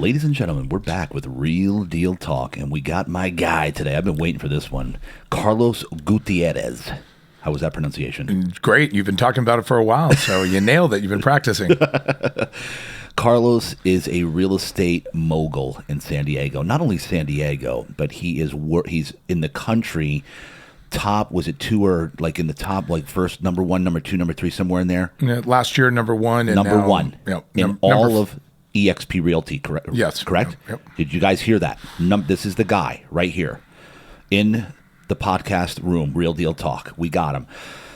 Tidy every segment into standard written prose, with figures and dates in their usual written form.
Ladies and gentlemen, we're back with Real Deal Talk, and we got my guy today. I've been waiting for this one, Carlos Gutierrez. How was that pronunciation? Great. You've been talking about it for a while, so you nailed it. You've been practicing. Carlos is a real estate mogul in San Diego. Not only San Diego, but he's in the country. Top, was it two or like in the top, like first number one, number two, number three, somewhere in there? Yeah, last year, number one. And number now, one in all of eXp Realty, correct? Yes. Correct? Yep. Did you guys hear that? This is the guy right here in the podcast room, Real Deal Talk. We got him.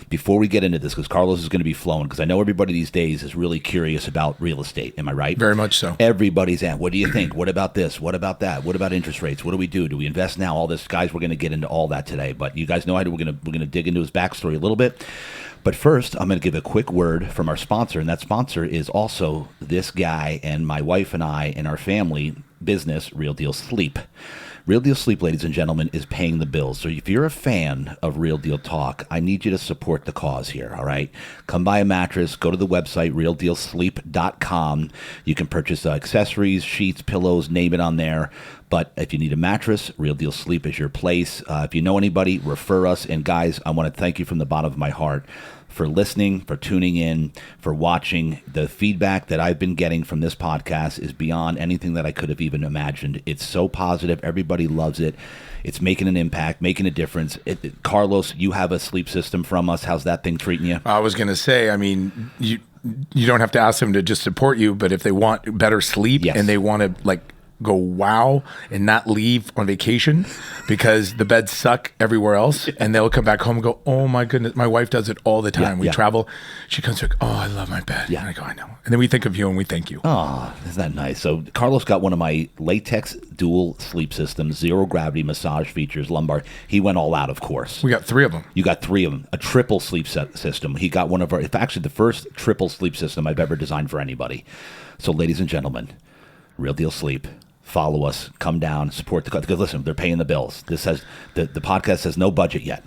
Before we get into this, because Carlos is going to be flowing, because I know everybody these days is really curious about real estate. Am I right? Very much so. Everybody's at, what do you think? What about this? What about that? What about interest rates? What do we do? Do we invest now? All this, guys, we're going to get into all that today. But you guys know we're going to dig into his backstory a little bit. But first, I'm going to give a quick word from our sponsor, and that sponsor is also this guy and my wife and I and our family business, Real Deal Sleep. Real Deal Sleep, ladies and gentlemen, is paying the bills. So if you're a fan of Real Deal Talk, I need you to support the cause here, all right? Come buy a mattress. Go to the website, realdealsleep.com. You can purchase accessories, sheets, pillows, name it on there. But if you need a mattress, Real Deal Sleep is your place. If you know anybody, refer us. And guys, I want to thank you from the bottom of my heart for listening, for tuning in, for watching. The feedback that I've been getting from this podcast is beyond anything that I could have even imagined. It's so positive. Everybody loves it. It's making an impact, making a difference. Carlos, you have a sleep system from us. How's that thing treating you? I was going to say, I mean, you don't have to ask them to just support you, but if they want better sleep and they want to go wow and not leave on vacation because the beds suck everywhere else, and they'll come back home and go, oh my goodness, my wife does it all the time. We travel, she comes like, oh, I love my bed. And I go, I know. And then we think of you and we thank you. Oh, isn't that nice? So Carlos got one of my latex dual sleep systems, zero gravity massage features, lumbar. He went all out, of course. We got 3 of them. You got 3 of them. A triple sleep system. He got one of our, it's actually the first triple sleep system I've ever designed for anybody. So ladies and gentlemen, Real Deal Sleep. Follow us, come down, support the, because listen, they're paying the bills. This says the podcast has no budget yet.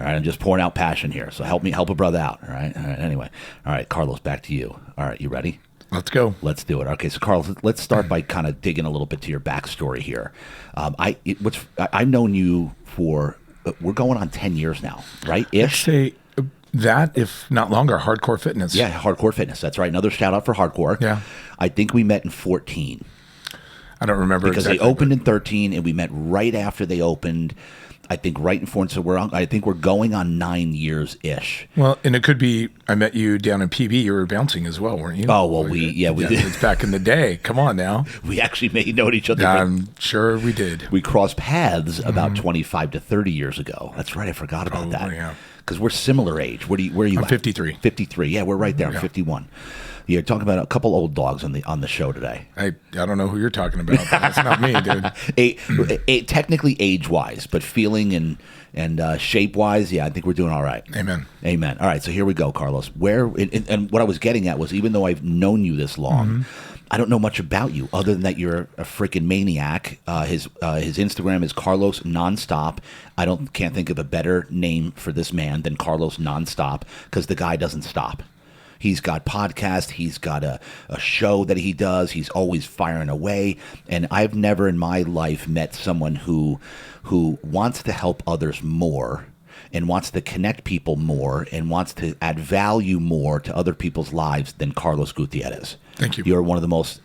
All right, I'm just pouring out passion here. So help a brother out. All right. Anyway, all right, Carlos, back to you. All right, you ready? Let's go. Let's do it. Okay, so Carlos, let's start by kind of digging a little bit to your backstory here. I've known you for we're going on 10 years now, right? Ish. Say that, if not longer, Hardcore Fitness. Yeah, Hardcore Fitness. That's right. Another shout out for Hardcore. Yeah. I think we met in 2014. I don't remember because they opened in 2013, and we met right after they opened. I think right in front. So I think we're going on 9 years ish. Well, and it could be I met you down in PB. You were bouncing as well, weren't you? Oh well, we did. It's back in the day. Come on now. We actually may know each other. I'm sure we did. We crossed paths about 25 to 30 years ago. That's right. I forgot about that. Yeah. Because we're similar age. Where are you? I'm at? 53. 53. Yeah, we're right there. I'm 51. You're talking about a couple old dogs on the show today. I don't know who you're talking about. But that's not me, dude. Technically age-wise, but feeling and shape-wise, yeah, I think we're doing all right. Amen. All right, so here we go, Carlos. And what I was getting at was, even though I've known you this long, I don't know much about you other than that you're a freaking maniac. His Instagram is Carlos Nonstop. Can't think of a better name for this man than Carlos Nonstop, because the guy doesn't stop. He's got podcasts. He's got a show that he does. He's always firing away. And I've never in my life met someone who wants to help others more and wants to connect people more and wants to add value more to other people's lives than Carlos Gutierrez. Thank you. You're one of the most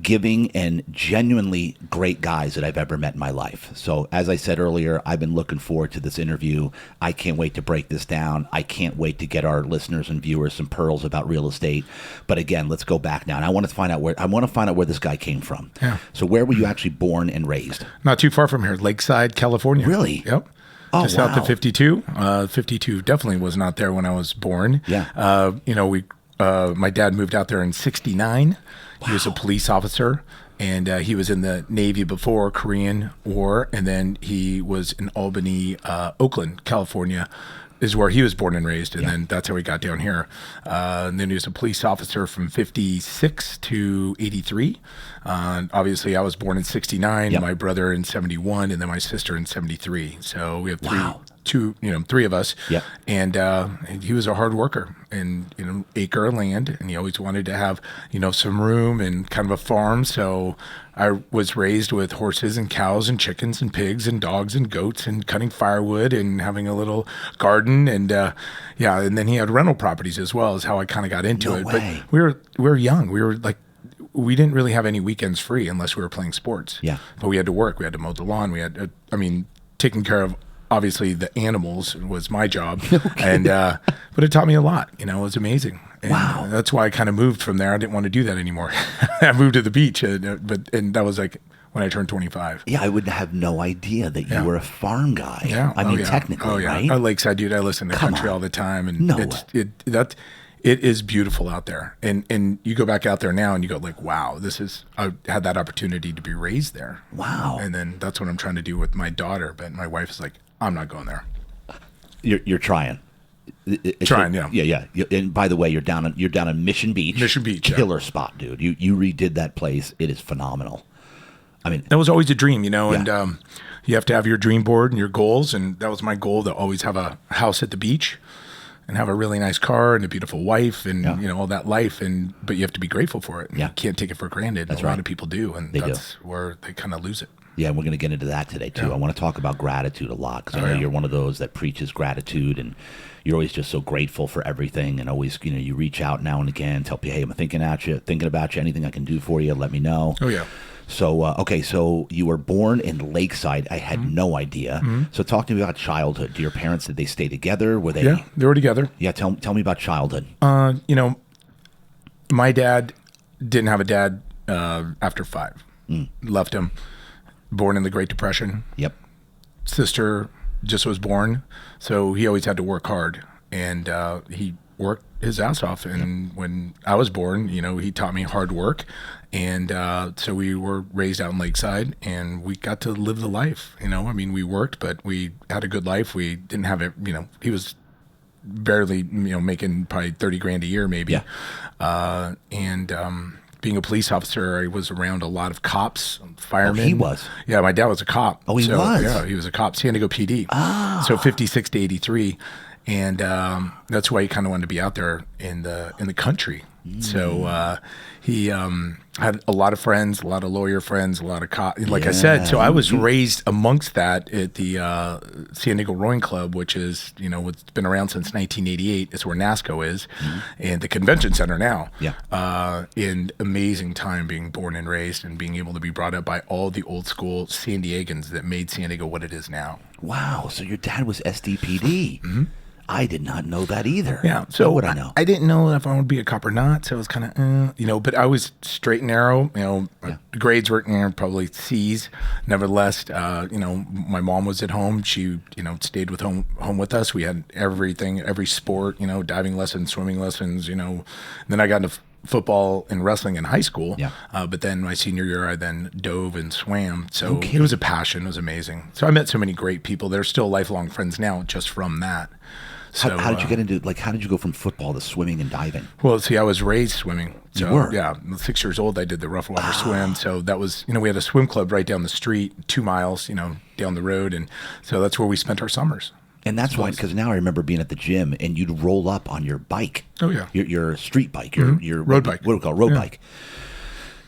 giving and genuinely great guys that I've ever met in my life. So as I said earlier, I've been looking forward to this interview. I can't wait to break this down. I can't wait to get our listeners and viewers some pearls about real estate. But again, let's go back now. And I want to find out where this guy came from. Yeah. So where were you actually born and raised? Not too far from here, Lakeside, California. Really? Yep. Oh, just south of 52. 52 definitely was not there when I was born. Yeah. My dad moved out there in 1969. Wow. He was a police officer, and he was in the Navy before Korean War, and then he was in Albany, Oakland, California, is where he was born and raised, and then that's how he got down here. And then he was a police officer from 56 to 83. Obviously, I was born in 69, my brother in 71, and then my sister in 73. So we have three of us. Yep. And he was a hard worker, and acre of land, and he always wanted to have some room and kind of a farm. So I was raised with horses and cows and chickens and pigs and dogs and goats and cutting firewood and having a little garden, and and then he had rental properties as well, is how I kind of got into it. Way. But we were young. We were like, we didn't really have any weekends free unless we were playing sports. Yeah. But we had to work. We had to mow the lawn. We had, taking care of, obviously, the animals was my job. And, but it taught me a lot. It was amazing. And Wow. That's why I kind of moved from there. I didn't want to do that anymore. I moved to the beach, and that was like when I turned 25. Yeah, I would have no idea that you were a farm guy. Yeah. I mean, technically, right? Oh, Lakeside, dude. I listen to country all the time. And it is beautiful out there. And you go back out there now and you go like, wow, I had that opportunity to be raised there. Wow. And then that's what I'm trying to do with my daughter. But my wife is like, I'm not going there. You're trying. Trying, yeah. Yeah. And by the way, you're down in Mission Beach. Mission Beach, killer spot, dude. You redid that place. It is phenomenal. I mean, that was always a dream, and you have to have your dream board and your goals. And that was my goal, to always have a house at the beach and have a really nice car and a beautiful wife and all that life. But you have to be grateful for it. Yeah. You can't take it for granted. That's a lot of people do, and that's where they kind of lose it. Yeah, and we're going to get into that today, too. I want to talk about gratitude a lot, because I know you're one of those that preaches gratitude, and you're always just so grateful for everything, and always, you reach out now and again, tell people, hey, I'm thinking about you, anything I can do for you, let me know. Oh, yeah. So, so you were born in Lakeside. I had no idea. So talk to me about childhood. Do your parents, did they stay together? Were they? Yeah, they were together. Yeah, tell me about childhood. My dad didn't have a dad after 5. Left him. Born in the Great Depression. Yep. Sister just was born, so he always had to work hard, and he worked his ass off. And when I was born, he taught me hard work, and so we were raised out in Lakeside, and we got to live the life. We worked, but we had a good life. We didn't have it. He was barely making probably $30,000 a year maybe. Yeah. Being a police officer, I was around a lot of cops, firemen. Oh, he was? Yeah, my dad was a cop. Oh, he was? Yeah, he was a cop, San Diego PD. So 56 to 83. And that's why he kind of wanted to be out there in the country. So he had a lot of friends, a lot of lawyer friends, a lot of cops. Like I said, so I was raised amongst that at the San Diego Rowing Club, which is, it's been around since 1988. It's where NASCO is, and the convention center now. Yeah. And amazing time being born and raised and being able to be brought up by all the old school San Diegans that made San Diego what it is now. Wow. So your dad was SDPD. I did not know that either. Yeah. So what would I know? I didn't know if I would be a cop or not. So it was kind of, but I was straight and narrow. Grades were probably C's. Nevertheless, my mom was at home. She, stayed home with us. We had everything, every sport, diving lessons, swimming lessons, Then I got into football and wrestling in high school. Yeah. But then my senior year, I then dove and swam. So it was a passion. It was amazing. So I met so many great people. They're still lifelong friends now just from that. So, how did you get into, how did you go from football to swimming and diving? Well, see, I was raised swimming. So, you were? Yeah. 6 years old, I did the rough water swim. So that was, we had a swim club right down the street, 2 miles, down the road. And so that's where we spent our summers. And that's why, because now I remember being at the gym and you'd roll up on your bike. Oh, yeah. Your street bike, your road bike. What do we call it? Road bike.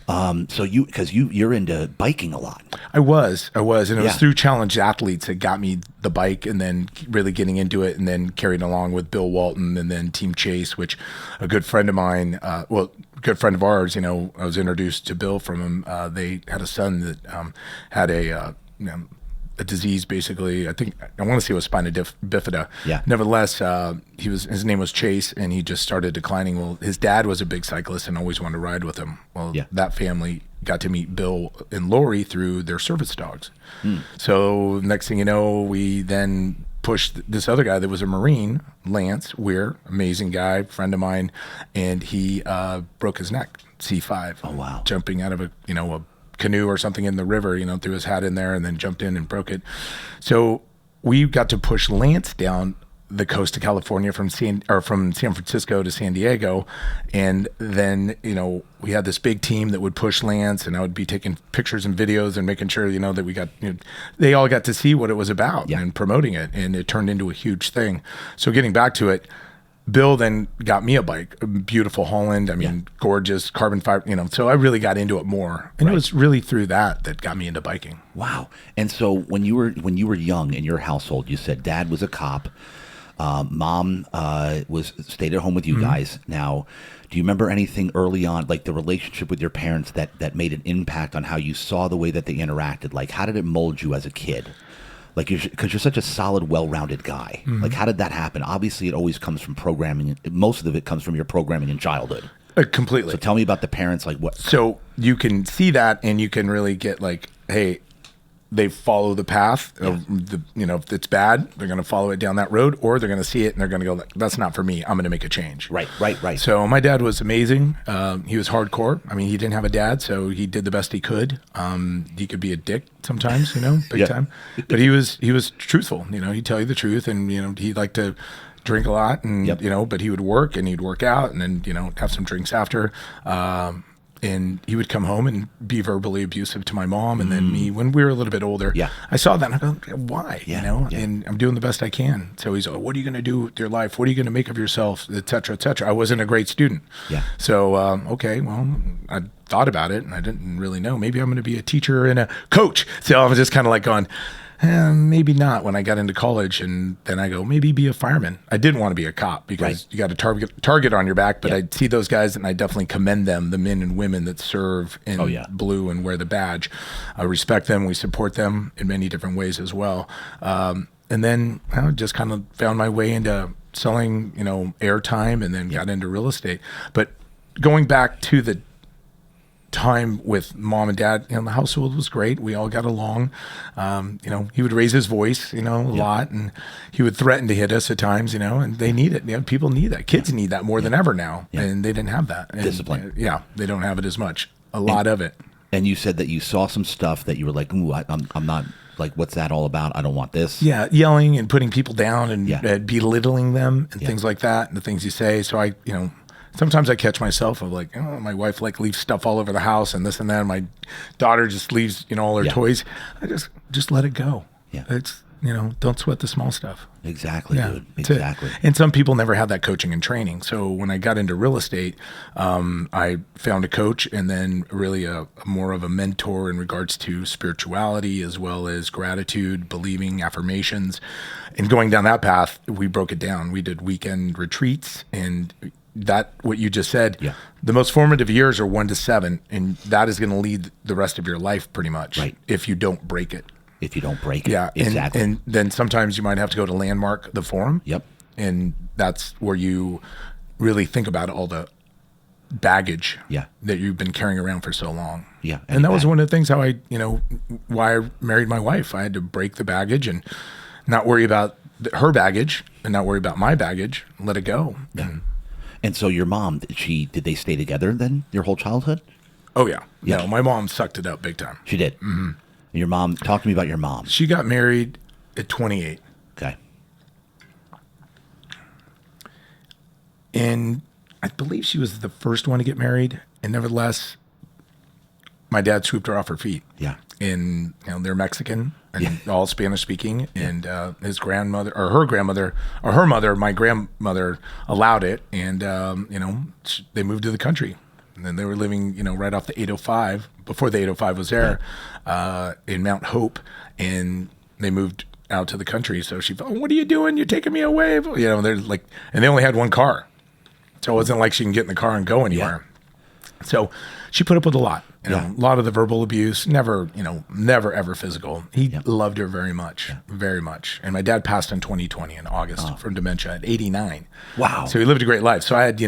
So you're into biking a lot. I was, and it was through Challenged Athletes that got me the bike, and then really getting into it, and then carried along with Bill Walton, and then Team Chase, which a good friend of mine, good friend of ours, I was introduced to Bill from him. They had a son that had a disease, basically. I want to say it was spina bifida. Yeah. Nevertheless, his name was Chase, and he just started declining. Well, his dad was a big cyclist and always wanted to ride with him. Well, that family got to meet Bill and Lori through their service dogs. So next thing you know, we then pushed this other guy that was a Marine, Lance Weir, amazing guy, friend of mine, and he broke his neck, C5. Oh, wow. Jumping out of a canoe or something in the river, threw his hat in there and then jumped in and broke it. So we got to push Lance down the coast of California from San Francisco to San Diego. And then, we had this big team that would push Lance, and I would be taking pictures and videos and making sure, that we got, they all got to see what it was about and promoting it. And it turned into a huge thing. So getting back to it, Bill then got me a bike, a beautiful Holland. Gorgeous carbon fiber, so I really got into it more. And it was really through that got me into biking. Wow. And so when you were young in your household, you said dad was a cop. Mom stayed at home with you guys. Now, do you remember anything early on, like the relationship with your parents that made an impact on how you saw the way that they interacted? Like, how did it mold you as a kid? Like, because you're such a solid, well-rounded guy. Like, how did that happen? Obviously, it always comes from programming. Most of it comes from your programming in childhood. Completely. So tell me about the parents. Like, what? So you can see that, and you can really get like, hey, they follow the path of if it's bad, they're going to follow it down that road, or they're going to see it and they're going to go, that's not for me. I'm going to make a change. Right. So my dad was amazing. He was hardcore. He didn't have a dad, so he did the best he could. He could be a dick sometimes, big time, but he was truthful. He'd tell you the truth, and he liked to drink a lot, and but he would work and he'd work out, and then have some drinks after. And he would come home and be verbally abusive to my mom and then me when we were a little bit older. Yeah. I saw that and I go, why? And I'm doing the best I can. So he's like, what are you going to do with your life? What are you going to make of yourself? Et cetera, et cetera. I wasn't a great student. Yeah. So, okay, well, I thought about it and I didn't really know. Maybe I'm going to be a teacher and a coach. So I was just kind of like going, maybe not when I got into college. And then I go, maybe be a fireman. I didn't want to be a cop because you got a target on your back, but I see those guys and I definitely commend them, the men and women that serve in blue and wear the badge. I respect them. We support them in many different ways as well. And then I just kind of found my way into selling, airtime, and then got into real estate. But going back to the time with mom and dad, the household was great. We all got along. He would raise his voice, a lot, and he would threaten to hit us at times, and they need it. People need that. Kids need that more than ever now, and they didn't have that. And, discipline. They don't have it as much. A lot of it. And you said that you saw some stuff that you were like, ooh, I'm not, like, what's that all about? I don't want this. Yeah, yelling and putting people down and belittling them and things like that, and the things you say. So I, sometimes I catch myself of like, my wife leaves stuff all over the house and this and that. And my daughter just leaves, all her toys. I just let it go. Yeah. It's, don't sweat the small stuff. Exactly, dude. Exactly. And some people never have that coaching and training. So when I got into real estate, I found a coach and then really a more of a mentor in regards to spirituality as well as gratitude, believing, affirmations. And going down that path, we broke it down. We did weekend retreats, and that what you just said, the most formative years are 1 to 7, and that is going to lead the rest of your life pretty much if you don't break it. If you don't break it. Yeah, exactly. And then sometimes you might have to go to Landmark, the forum. Yep. And that's where you really think about all the baggage that you've been carrying around for so long. Yeah. And that was one of the things how I, why I married my wife. I had to break the baggage and not worry about her baggage and not worry about my baggage, let it go. Yeah. And so your mom, did they stay together then your whole childhood? Oh, yeah. No, my mom sucked it up big time. She did? Mm-hmm. Your mom, talk to me about your mom. She got married at 28. Okay. And I believe she was the first one to get married. And nevertheless, my dad swooped her off her feet. Yeah. And, they're Mexican and all Spanish speaking. And his grandmother, or her grandmother, or her mother, my grandmother allowed it. And, they moved to the country. And then they were living, right off the 805, before the 805 was there, in Mount Hope. And they moved out to the country. So she thought, what are you doing? You're taking me away. They're like, and they only had one car. So it wasn't like she can get in the car and go anywhere. Yeah. So she put up with a lot, a lot of the verbal abuse, never ever physical. He loved her very much, very much. And my dad passed in 2020 in August from dementia at 89. Wow. So he lived a great life. So I had,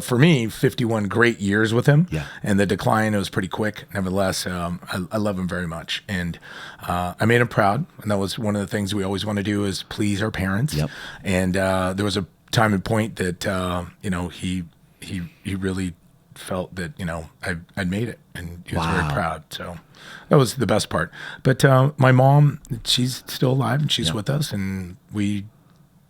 for me, 51 great years with him. Yeah. And the decline, it was pretty quick. Nevertheless, I love him very much. And I made him proud. And that was one of the things we always want to do is please our parents. Yep. And there was a time and point that, he really felt that, I'd made it. And he was very proud. So that was the best part. But my mom, she's still alive and she's with us. And we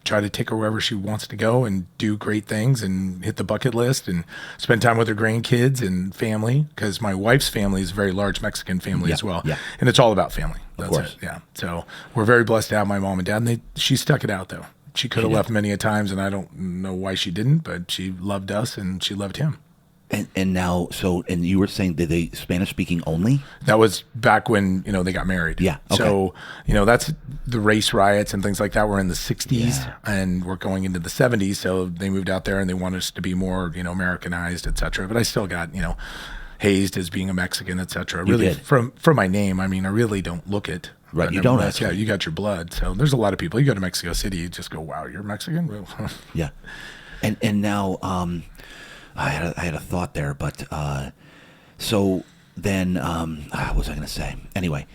try to take her wherever she wants to go and do great things and hit the bucket list and spend time with her grandkids and family, because my wife's family is a very large Mexican family as well. Yeah. And it's all about family. Of course. It. Yeah. So we're very blessed to have my mom and dad, and she stuck it out though. She could have left many a times, and I don't know why she didn't, but she loved us and she loved him. And now, and you were saying, did they Spanish speaking only? That was back when, they got married. Yeah. Okay. So, that's the race riots and things like that were in the 60s and we're going into the 70s. So they moved out there and they wanted us to be more, Americanized, et cetera. But I still got, hazed as being a Mexican, et cetera. Really, from my name, I really don't look it. Right, you don't actually. Yeah, you got your blood. So there's a lot of people. You go to Mexico City, you just go, wow, you're Mexican? Yeah. And now, I had a thought there, but so then what was I going to say? Anyway,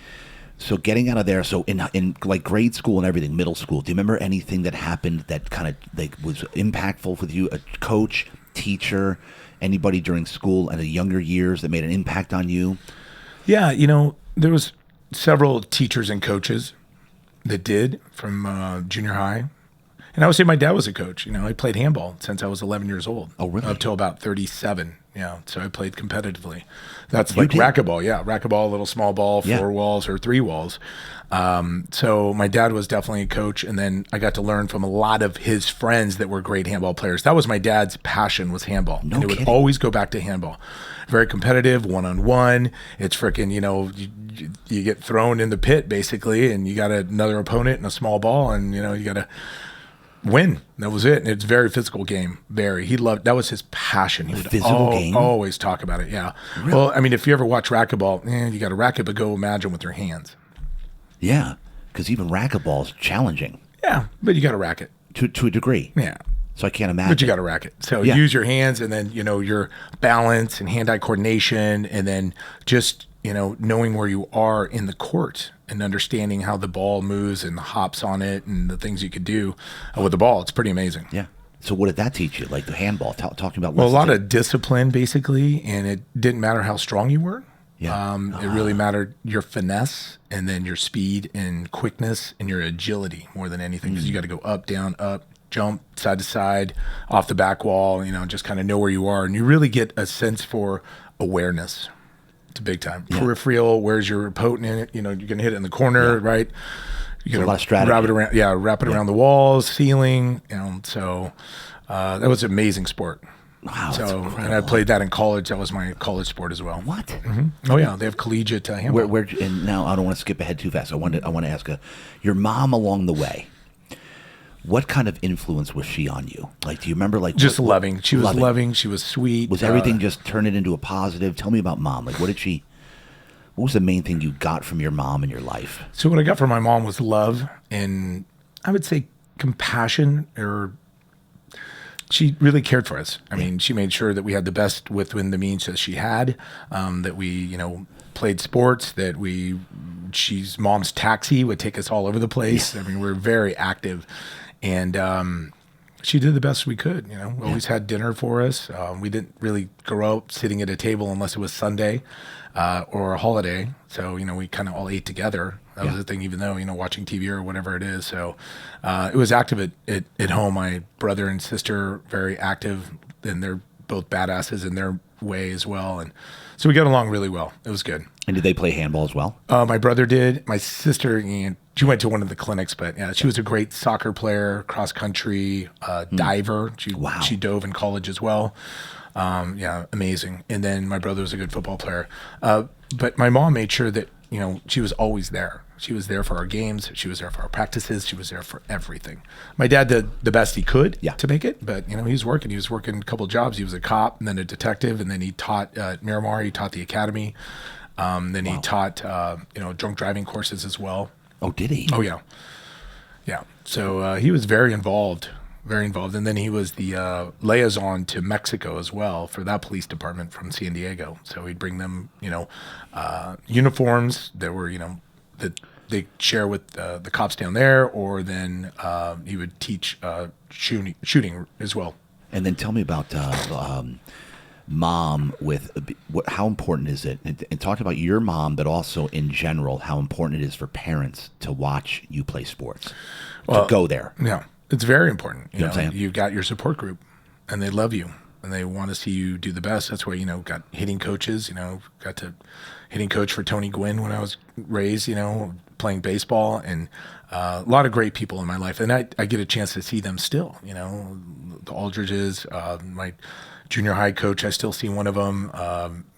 so getting out of there, so in like grade school and everything, middle school, do you remember anything that happened that kind of like was impactful with you? A coach, teacher, anybody during school and the younger years that made an impact on you? Yeah, there was several teachers and coaches that did from junior high. And I would say my dad was a coach. I played handball since I was 11 years old. Oh, really? Up till about 37. Yeah. So I played competitively. That's like racquetball. Yeah. Racquetball, little small ball, 4 walls or 3 walls. So my dad was definitely a coach. And then I got to learn from a lot of his friends that were great handball players. That was my dad's passion, was handball. No and it kidding. would always go back to handball. Very competitive, one-on-one. It's freaking, you get thrown in the pit basically, and you got another opponent and a small ball, and, you got to win. That was it. And it's a very physical game. He loved, that was his passion. He would physical game? always talk about it. Yeah. Really? Well, if you ever watch racquetball, you got a racket, but go imagine with your hands. Yeah, because even racquetball is challenging. Yeah, but you got a racket. To a degree. Yeah. So I can't imagine. But you got a racket. So use your hands, and then, your balance and hand-eye coordination, and then just, knowing where you are in the court and understanding how the ball moves and the hops on it and the things you could do with the ball. It's pretty amazing. Yeah. So what did that teach you? Like the handball, talking about. Well, a lot of discipline basically, and it didn't matter how strong you were. Yeah. It really mattered your finesse, and then your speed and quickness and your agility more than anything, because you got to go up, down, up, jump, side to side, off the back wall, just kind of know where you are. And you really get a sense for awareness. It's big time. Yeah. Peripheral, where's your opponent in it? You're going to hit it in the corner, right? You're going to a lot of strategy. Wrap it around the walls, ceiling. So that was an amazing sport. Wow, so, that's incredible. And I played that in college. That was my college sport as well. What? Mm-hmm. Oh yeah, they have collegiate handball. Where? And now I don't want to skip ahead too fast. I want to ask your mom along the way. What kind of influence was she on you? Like, do you remember? Like, just loving. She was loving. She was sweet. Was everything just turn it into a positive? Tell me about mom. Like, what was the main thing you got from your mom in your life? So what I got from my mom was love, and I would say compassion, or she really cared for us. I mean, she made sure that we had the best within the means that she had, that we, played sports, that she's mom's taxi would take us all over the place. I mean, we were very active, and she did the best we could. We always had dinner for us. We didn't really grow up sitting at a table unless it was Sunday or a holiday. So, we kind of all ate together. That was the thing, even though, watching TV or whatever it is. So it was active at home. My brother and sister, very active, and they're both badasses in their way as well. And so we got along really well. It was good. And did they play handball as well? My brother did. My sister, she went to one of the clinics, but yeah, she was a great soccer player, cross country, diver. She dove in college as well. Amazing. And then my brother was a good football player. But my mom made sure that, she was always there. She was there for our games. She was there for our practices. She was there for everything. My dad did the best he could to make it, but he was working. He was working a couple of jobs. He was a cop and then a detective, and then he taught at Miramar. He taught the academy. Then he taught drunk driving courses as well. Oh, did he? Oh yeah, yeah. So he was very involved. And then he was the liaison to Mexico as well for that police department from San Diego. So he'd bring them, uniforms that were, that they share with the cops down there, or then he would teach shooting as well. And then tell me about mom how important is it? And talk about your mom, but also in general, how important it is for parents to watch you play sports, to go there. Yeah. It's very important. You know what I'm saying? You've got your support group, and they love you, and they want to see you do the best. That's why, got hitting coaches, got to hitting coach for Tony Gwynn when I was raised, playing baseball, and a lot of great people in my life. And I get a chance to see them still, the Aldridges, my junior high coach, I still see one of them.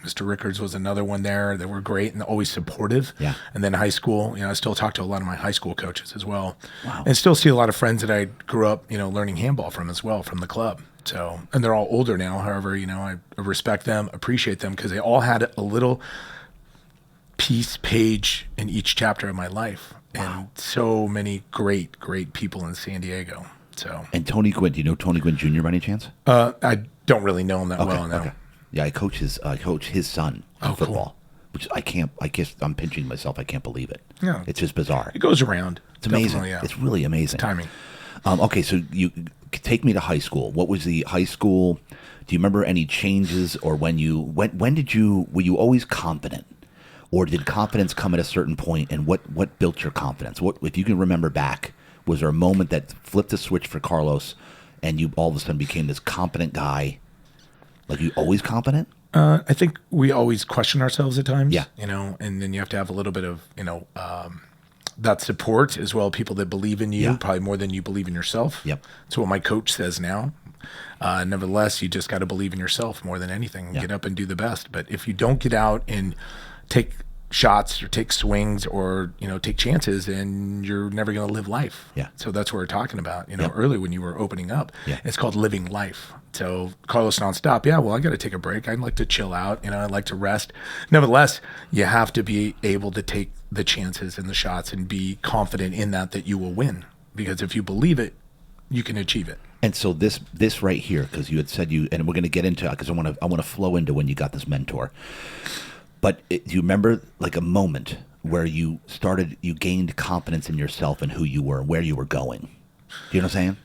Mr. Rickards was another one there. They were great and always supportive. Yeah. And then high school, I still talk to a lot of my high school coaches as well. Wow. And still see a lot of friends that I grew up, learning handball from as well, from the club. So, and they're all older now. However, I respect them, appreciate them, because they all had a little page in each chapter of my life. Wow. And so many great people in San Diego. So. And Tony Gwynn, do you know Tony Gwynn Jr. by any chance? I don't really know him that well now. Okay. Yeah, I coach his son in football, cool. which I guess I'm pinching myself. I can't believe it. Yeah. It's just bizarre. It goes around. It's amazing. Yeah. It's really amazing. Timing. Okay, so you take me to high school. What was the high school? Do you remember any changes, or when were you always confident, or did confidence come at a certain point? And what built your confidence? What, if you can remember back, was there a moment that flipped the switch for Carlos, and you all of a sudden became this confident guy? Like, you always confident? I think we always question ourselves at times. Yeah. And then you have to have a little bit of that support as well, people that believe in you, probably more than you believe in yourself. Yep. That's what my coach says now. Nevertheless, you just got to believe in yourself more than anything and get up and do the best. But if you don't get out and take shots or take swings or, take chances, and you're never going to live life. Yeah. So that's what we're talking about, earlier when you were opening up. Yeah. It's called living life. So Carlos nonstop. Yeah, well, I got to take a break. I'd like to chill out. I'd like to rest. Nevertheless, you have to be able to take the chances and the shots and be confident in that you will win. Because if you believe it, you can achieve it. And so this right here, because you had said and we're going to get into it, because I want to flow into when you got this mentor. But do you remember like a moment where you gained confidence in yourself and who you were, where you were going? Do you know what I'm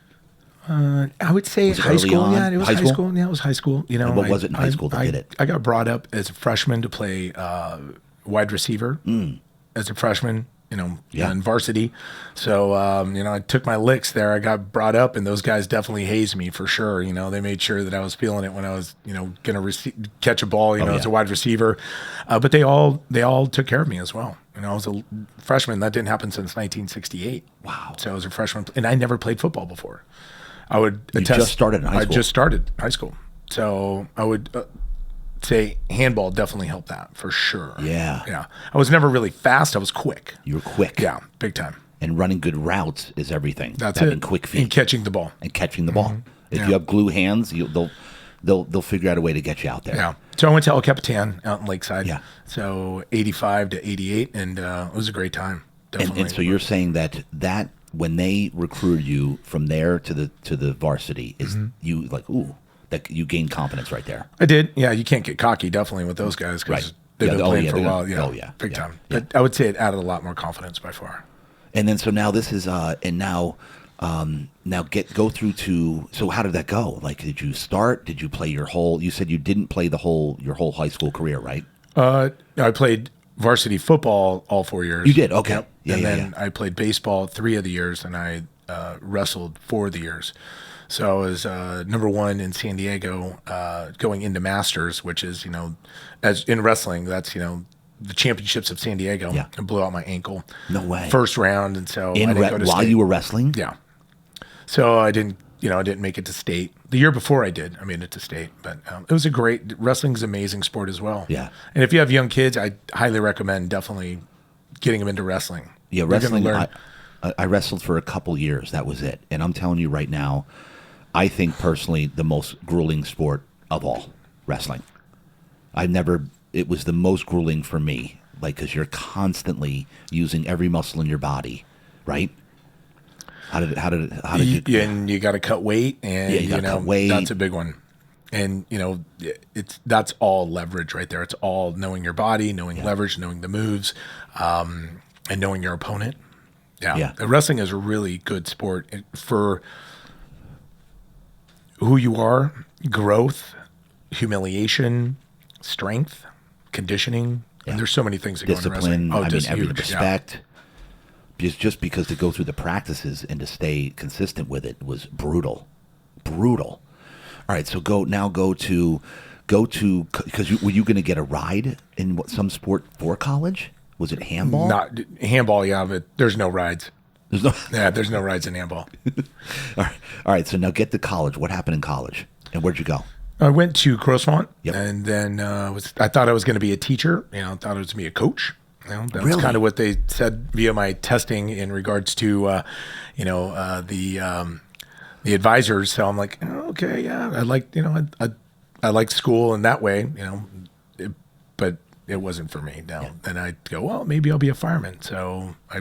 saying? I would say high school. On? Yeah, it was high school. Yeah, it was high school. And what was it in high school that did it? I got brought up as a freshman to play wide receiver as a freshman. In varsity. So, I took my licks there. I got brought up, and those guys definitely hazed me for sure. They made sure that I was feeling it when I was, going to catch a ball, as a wide receiver. But they all took care of me as well. I was a freshman. That didn't happen since 1968. Wow. So I was a freshman, and I never played football before. I would attest. You just started in high school. I just started high school. So I would say handball definitely helped that for sure. Yeah. Yeah. I was never really fast. I was quick. You were quick. Yeah, big time. And running good routes is everything. That's having it. quick feet. And catching the ball. If you have glue hands, they'll figure out a way to get you out there. Yeah. So I went to El Capitan out in Lakeside. Yeah. So 85 to 88, and it was a great time. Definitely. And so you're saying that when they recruited you from there to the varsity, is you like, ooh, that you gained confidence right there. I did. Yeah, you can't get cocky definitely with those guys because they've been playing for a while. Big time. Yeah. But I would say it added a lot more confidence by far. And then so now this is now go through to, so how did that go? Like, did you start? Did you play you said you didn't play your whole high school career, right? I played varsity football all 4 years. You did? Okay. Yep. Yeah, and yeah, then I played baseball 3 of the years, and I wrestled 4 of the years. So I was number 1 in San Diego, going into Masters, which is, as in wrestling, that's, the championships of San Diego. Yeah. I blew out my ankle. No way. First round, and so I didn't go to while state. you were wrestling? Yeah. So I didn't make it to state. The year before I made it to state, but it was wrestling's an amazing sport as well. Yeah. And if you have young kids, I highly recommend definitely getting them into wrestling. Yeah, wrestling. I wrestled for a couple years. That was it. And I'm telling you right now, I think personally the most grueling sport of all, wrestling. It was the most grueling for me, like, because you're constantly using every muscle in your body, right? How did you? And you got to cut weight, and you gotta cut weight. That's a big one. And that's all leverage right there. It's all knowing your body, knowing leverage, knowing the moves, and knowing your opponent. Yeah. Wrestling is a really good sport for who you are, growth, humiliation, strength, conditioning. And there's so many things that go into wrestling. Discipline, respect. just because to go through the practices and to stay consistent with it was brutal. All right, so go to because were you going to get a ride in some sport for college? Was it handball? Not handball, yeah, but there's no rides. There's no rides in handball. All right. So now get to college. What happened in college, and where'd you go? I went to Grossmont, Yep. and then I thought I was going to be a teacher. I thought I was going to be a coach. That's Really? kind of what they said via my testing in regards to, the advisors. So I'm like, okay, yeah, I like school in that way, but it wasn't for me. No. Yeah. And I go, well, maybe I'll be a fireman. So I,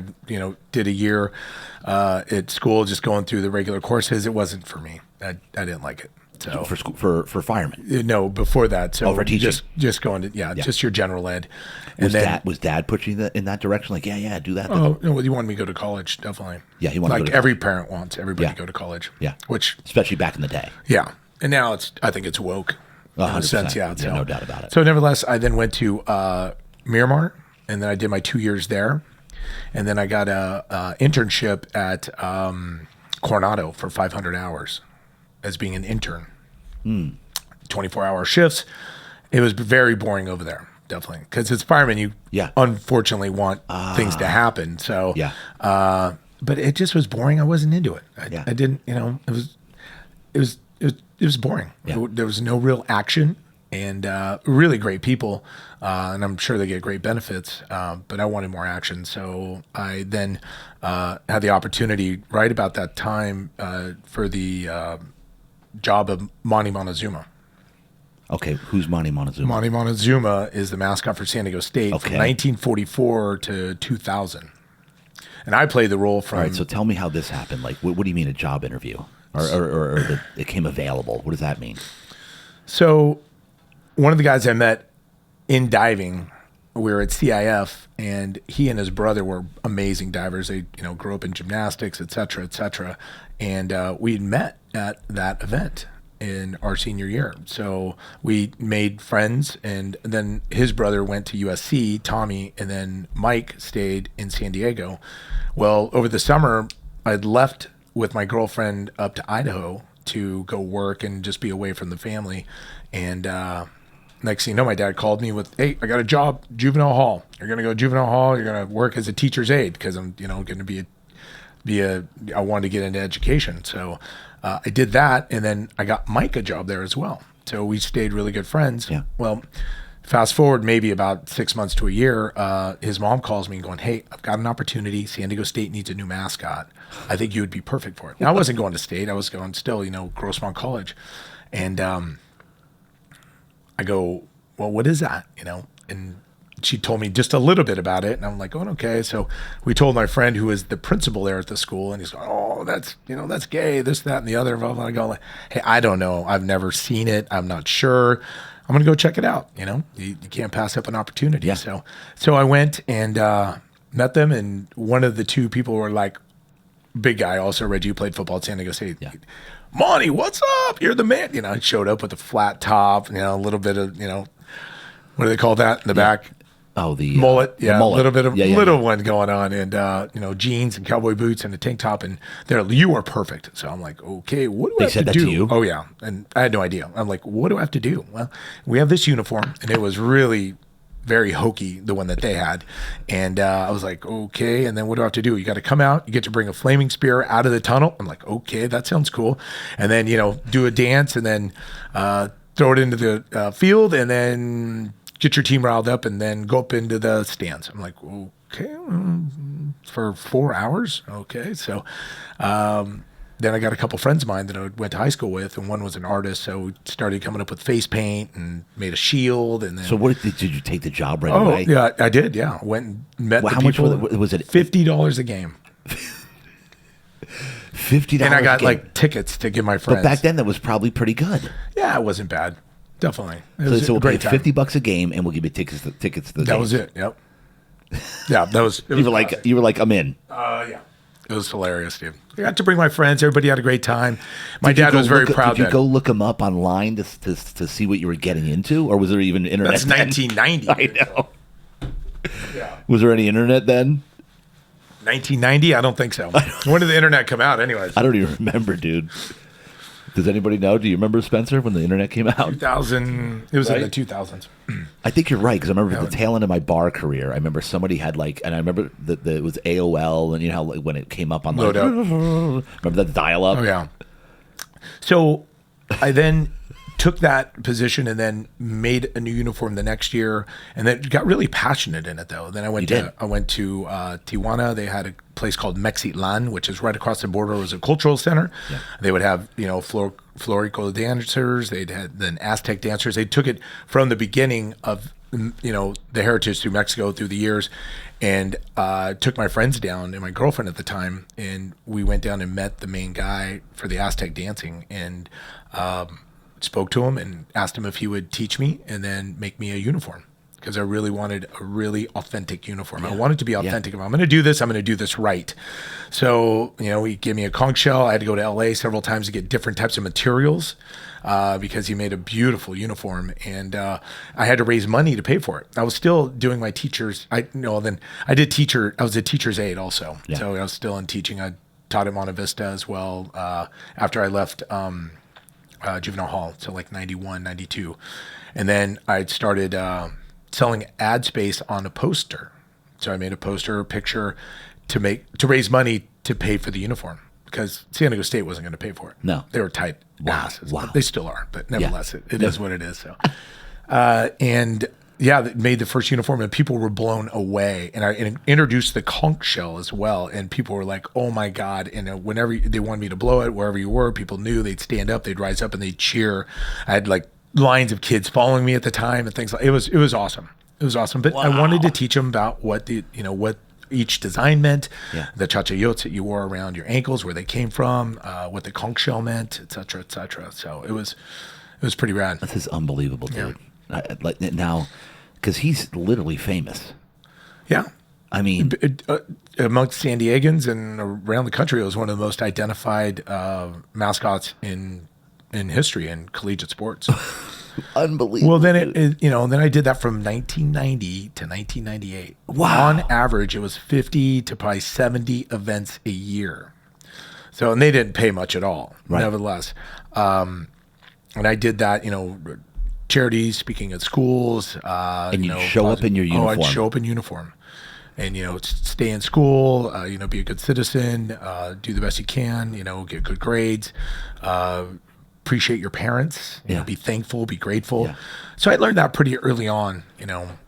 did a year at school, just going through the regular courses. It wasn't for me. I didn't like it. So for firemen? No, before that. So for teaching? Just going to just your general ed. And was dad pushing you in that direction? Like, yeah, do that. Oh, no, he wanted me to go to college, definitely. Yeah, he wanted like to go to every parent wants everybody to go to college. Yeah, which especially back in the day. Yeah, and now I think it's woke. 100%. In a sense, yeah. So, no doubt about it. So nevertheless, I then went to Miramar, and then I did my 2 years there, and then I got a internship at Coronado for 500 hours as being an intern. 24-hour shifts. It was very boring over there, definitely, because as firemen, you unfortunately want things to happen. So, but it just was boring. I wasn't into it. I didn't. It was boring. Yeah. There was no real action, and really great people, and I'm sure they get great benefits. But I wanted more action, so I then had the opportunity right about that time for the job of Monty Montezuma. Okay, who's Monty Montezuma? Monty Montezuma is the mascot for San Diego State from 1944 to 2000. And I played the role from... All right, so tell me how this happened. Like, what do you mean a job interview? Or it came available? What does that mean? So one of the guys I met in diving, we were at CIF, and he and his brother were amazing divers. They, grew up in gymnastics, et cetera, and we had met at that event in our senior year. So we made friends, and then his brother went to USC, Tommy, and then Mike stayed in San Diego. Well, over the summer, I'd left with my girlfriend up to Idaho to go work and just be away from the family. And next thing you know, my dad called me with, hey, I got a job, juvenile hall. You're going to go to juvenile hall. You're going to work as a teacher's aide because I'm, going to I wanted to get into education. So I did that. And then I got Mike a job there as well. So we stayed really good friends. Yeah. Well, fast forward maybe about 6 months to a year, his mom calls me going, hey, I've got an opportunity. San Diego State needs a new mascot. I think you would be perfect for it. Now, I wasn't going to state. I was going still, Grossmont College. And I go, well, what is that? And she told me just a little bit about it. And I'm like, oh, okay. So we told my friend who is the principal there at the school, and he's going, oh, that's gay, this, that, and the other. And I go, hey, I don't know. I've never seen it. I'm not sure. I'm going to go check it out. You can't pass up an opportunity. Yeah. So I went and met them. And one of the two people were like, big guy, also Reggie, who played football at San Diego State. Yeah. Monty, what's up? You're the man. I showed up with a flat top, a little bit of, what do they call that in the back? Oh, the mullet. Yeah, a little bit of little one going on, and jeans and cowboy boots and a tank top, and you are perfect. So I'm like, okay, what do I have to do? They said that to you? Oh yeah, and I had no idea. I'm like, what do I have to do? Well, we have this uniform, and it was really very hokey, the one that they had, and I was like, okay, and then what do I have to do? You got to come out. You get to bring a flaming spear out of the tunnel. I'm like, okay, that sounds cool, and then do a dance, and then throw it into the field, and then get your team riled up, and then go up into the stands. I'm like, okay, for 4 hours? Okay. So then I got a couple friends of mine that I went to high school with, and one was an artist, so we started coming up with face paint and made a shield. And then, so did you take the job right away? Oh, yeah, I did, yeah. Went and met the how people. much was it? $50 a game. $50 And I got like tickets to give my friends. But back then, that was probably pretty good. Yeah, it wasn't bad. Definitely. So we'll pay $50 a game, and we'll give you tickets to the game. That was it. Yep. Yeah, that was. You were like, I'm in. Yeah. It was hilarious, dude. I got to bring my friends. Everybody had a great time. My dad was very proud. Did you go look them up online to see what you were getting into, or was there even internet? That's 1990. I know. Yeah. Was there any internet then? 1990? I don't think so. When did the internet come out anyways? I don't even remember, dude. Does anybody know? Do you remember, Spencer, when the internet came out? 2000. It was in the 2000s. I think you're right, because I remember the tail end of my bar career. I remember somebody had and I remember that it was AOL, and you know how when it came up on remember that dial-up? Oh, yeah. So I then took that position and then made a new uniform the next year, and then got really passionate in it though. Then I went to Tijuana. They had a place called Mexitlan, which is right across the border. It was a cultural center. Yeah. They would have, Florico dancers. They'd had then Aztec dancers. They took it from the beginning of, the heritage through Mexico through the years, and took my friends down and my girlfriend at the time, and we went down and met the main guy for the Aztec dancing, and spoke to him and asked him if he would teach me and then make me a uniform, because I really wanted a really authentic uniform. Yeah. I wanted to be authentic. If I'm going to do this right. So, he gave me a conch shell. I had to go to LA several times to get different types of materials because he made a beautiful uniform, and I had to raise money to pay for it. I was still doing my teachers. I was a teacher's aide also. Yeah. So I was still in teaching. I taught at Monte Vista as well after I left Juvenile Hall, so like 91, 92. And then I started selling ad space on a poster. So I made a poster, a picture to raise money to pay for the uniform, because San Diego State wasn't going to pay for it. No. They were tight asses. Wow. They still are, but nevertheless, it is what it is. So, that made the first uniform, and people were blown away. And I introduced the conch shell as well, and people were like, "Oh my God!" And whenever they wanted me to blow it, wherever you were, people knew. They'd stand up, they'd rise up, and they'd cheer. I had like lines of kids following me at the time and things like. It was awesome. It was awesome. But I wanted to teach them about what what each design meant, the chachayotes that you wore around your ankles, where they came from, what the conch shell meant, et cetera, et cetera. So it was pretty rad. This is unbelievable, dude. Like now, because he's literally famous. Yeah. I mean, amongst San Diegans and around the country, it was one of the most identified mascots in history in collegiate sports. Unbelievable. Well, then then I did that from 1990 to 1998. Wow. On average, it was 50 to probably 70 events a year. So, and they didn't pay much at all, nevertheless. And I did that, charities, speaking at schools. And you'd show up in your uniform. Oh, I'd show up in uniform. And, stay in school, be a good citizen, do the best you can, get good grades, appreciate your parents, be thankful, be grateful. Yeah. So I learned that pretty early on,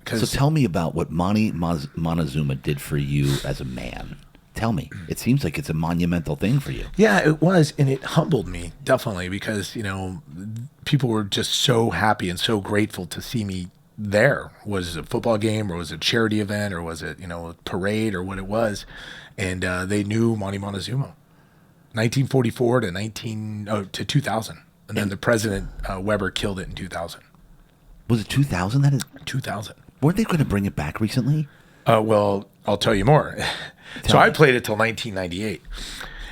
So tell me about what Monty Montezuma did for you as a man. Tell me. It seems like it's a monumental thing for you. Yeah, it was. And it humbled me, definitely, because, people were just so happy and so grateful to see me there. Was it a football game, or was it a charity event, or was it, a parade, or what it was? And they knew Monty Montezuma. 1944 to 2000. And then the president, Weber, killed it in 2000. Was it 2000? That is 2000. Weren't they going to bring it back recently? Well, I'll tell you more. So I played it till 1998.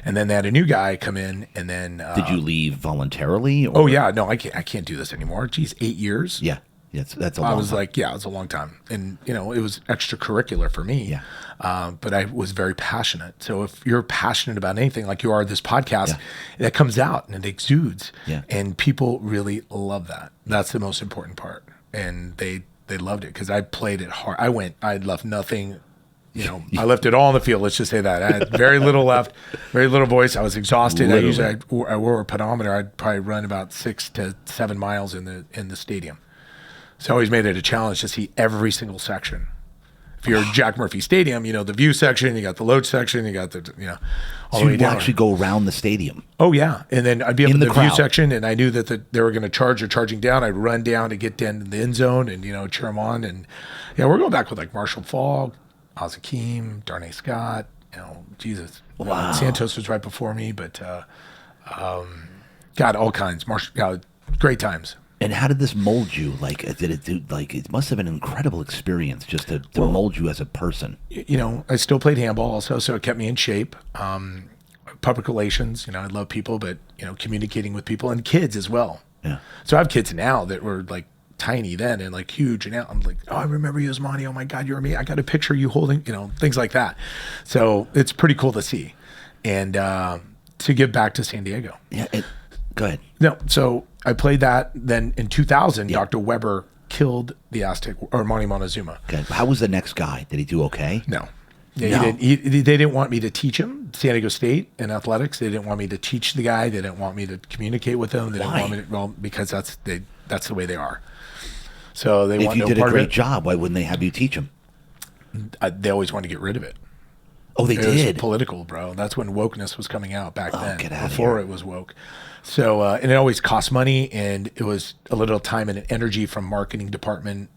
And then they had a new guy come in, and then... Did you leave voluntarily? Or? Oh, yeah. No, I can't do this anymore. Geez, 8 years? Yeah. That's a long time. I was like, it was a long time. And, it was extracurricular for me. Yeah. But I was very passionate. So if you're passionate about anything, like you are this podcast, that comes out and it exudes. Yeah. And people really love that. That's the most important part. And they loved it, because I played it hard. I left nothing... I left it all on the field. Let's just say that. I had very little left, very little voice. I was exhausted. I wore a pedometer. I'd probably run about 6 to 7 miles in the stadium. So I always made it a challenge to see every single section. If you're at Jack Murphy Stadium, the view section, you got the load section, you got the all the way down. So you actually go around the stadium. Oh yeah, and then I'd be up in the view section, and I knew that they were going to charge or charging down. I'd run down to get down to the end zone and cheer them on. And we're going back with like Marshall Falk, Oz Hakeem, Darnay Scott, Jesus. Wow. Santos was right before me, but God, all kinds. Great times. And how did this mold you? Like, did it do? Like, it must have been an incredible experience just to mold you as a person. I still played handball also, so it kept me in shape. Public relations, I love people, but communicating with people and kids as well. Yeah. So I have kids now that were like tiny then and like huge. And now I'm like, oh, I remember you as Monty. Oh my God, you're me. I got a picture of you holding, things like that. So it's pretty cool to see. And to give back to San Diego. Yeah. Go ahead. No. So I played that. Then in 2000, Dr. Weber killed the Aztec or Monty Montezuma. Okay. How was the next guy? Did he do okay? No. Yeah, no. They didn't want me to teach him San Diego State in athletics. They didn't want me to teach the guy. They didn't want me to communicate with him. They didn't want me to, well, because that's the way they are. So they want no part of it. If you did a great job, why wouldn't they have you teach them? They always wanted to get rid of it. Oh, they did? It was political, bro. That's when wokeness was coming out back then. Get out before of here. It was woke. So, and it always cost money, and it was a little time and energy from marketing department,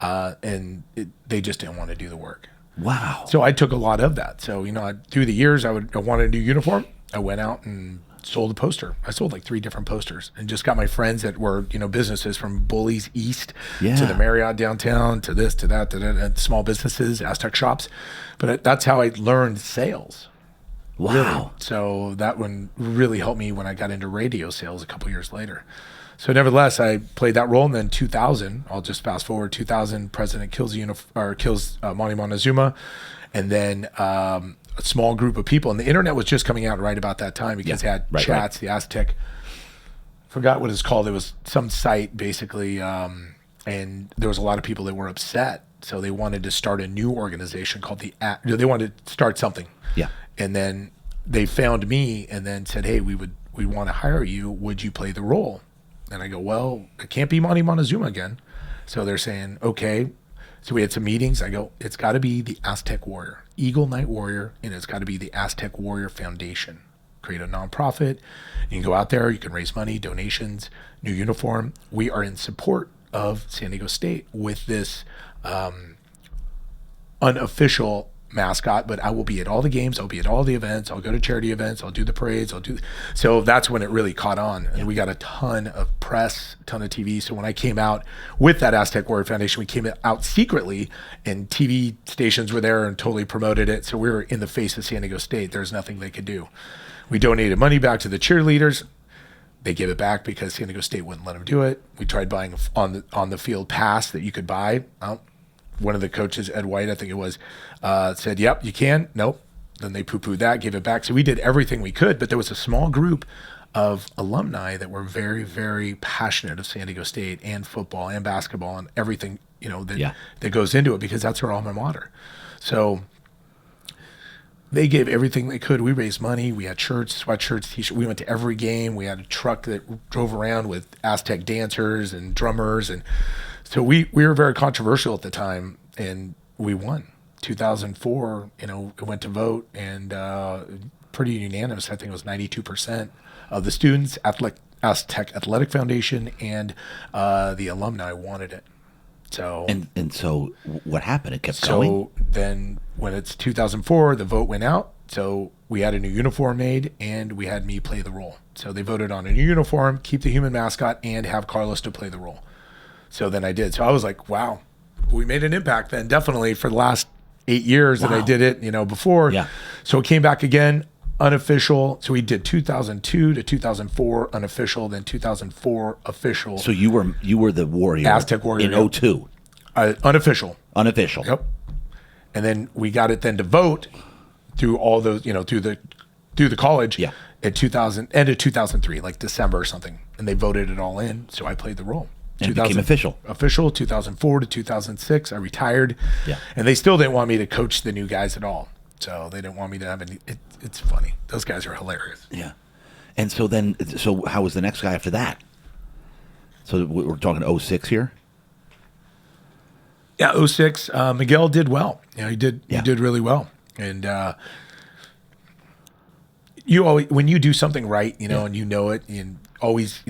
and they just didn't want to do the work. Wow. So I took a lot of that. So, through the years, I wanted a new uniform. I went out and sold a poster. I sold like 3 different posters and just got my friends that were, businesses from Bullies East to the Marriott downtown, to this, to that, and small businesses, Aztec shops. But that's how I learned sales. Wow. Really. So that one really helped me when I got into radio sales a couple years later. So nevertheless, I played that role. And then 2000, I'll just fast forward, 2000, president kills Monty Montezuma. And then a small group of people. And the internet was just coming out right about that time because it had chats, the Aztec. Forgot what it's called. It was some site basically. And there was a lot of people that were upset. So they wanted to start a new organization called they wanted to start something. Yeah. And then they found me and then said, hey, we want to hire you. Would you play the role? And I go, well, it can't be Monty Montezuma again. So they're saying, okay. So we had some meetings. I go, it's got to be the Aztec Warrior, Eagle Night Warrior, and it's got to be the Aztec Warrior Foundation. Create a nonprofit. You can go out there. You can raise money, donations, new uniform. We are in support of San Diego State with this unofficial mascot, but I will be at all the games. I'll be at all the events. I'll go to charity events. I'll do the parades. So that's when it really caught on. And we got a ton of press, ton of TV. So when I came out with that Aztec Warrior Foundation, we came out secretly and TV stations were there and totally promoted it. So we were in the face of San Diego State. There's nothing they could do. We donated money back to the cheerleaders. They gave it back because San Diego State wouldn't let them do it. We tried buying on the field pass that you could buy. One of the coaches, Ed White, I think it was, said, yep, you can. Nope. Then they poo-pooed that, gave it back. So we did everything we could, but there was a small group of alumni that were very, very passionate of San Diego State and football and basketball and everything, that goes into it because that's our alma mater. So they gave everything they could. We raised money. We had shirts, sweatshirts, t-shirts. We went to every game. We had a truck that drove around with Aztec dancers and drummers. And so we were very controversial at the time, and we won. 2004, it went to vote, and pretty unanimous. I think it was 92% of the students, Aztec Athletic Foundation, and the alumni wanted it. So and so what happened? It kept going. So then when it's 2004, the vote went out. So we had a new uniform made, and we had me play the role. So they voted on a new uniform, keep the human mascot, and have Carlos to play the role. So then I did. So I was like, wow, we made an impact then, definitely, for the last 8 years that I did it, before. Yeah. So it came back again, unofficial. So we did 2002 to 2004 unofficial, then 2004 official. So you were the Warrior. Aztec Warrior. In 02. Unofficial. Unofficial. Yep. And then we got it then to vote through all those, through the college. Yeah. At end of 2003, like December or something. And they voted it all in. So I played the role. And it became official. Official, 2004 to 2006. I retired. Yeah. And they still didn't want me to coach the new guys at all. So they didn't want me to have any. It's funny. Those guys are hilarious. Yeah. And so how was the next guy after that? So we're talking 06 here? Yeah, 06. Miguel did well. He did really well. And you always, when you do something right, and you know it, and always,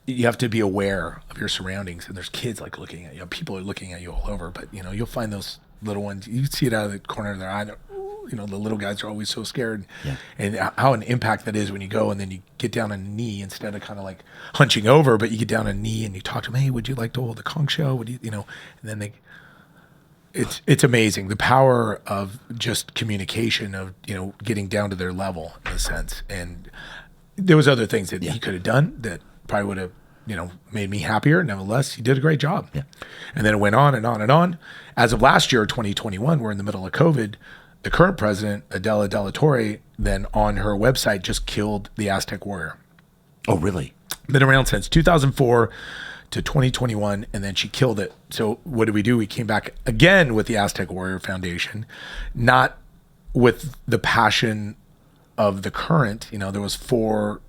you have to be aware of your surroundings, and there's kids like looking at you. People are looking at you all over, but you'll find those little ones. You see it out of the corner of their eye. The little guys are always so scared, and how an impact that is when you go and then you get down on a knee instead of kind of like hunching over, but you get down on a knee and you talk to them. Hey, would you like to hold the conch show? Would you, and then it's amazing the power of just communication of getting down to their level in a sense. And there was other things that he could have done that probably would have made me happier. Nevertheless, he did a great job. Yeah. And then it went on and on and on. As of last year, 2021, we're in the middle of COVID. The current president, Adela De La Torre, then on her website just killed the Aztec Warrior. Oh, really? Been around since 2004 to 2021, and then she killed it. So what did we do? We came back again with the Aztec Warrior Foundation, not with the passion of the current. There was 4-5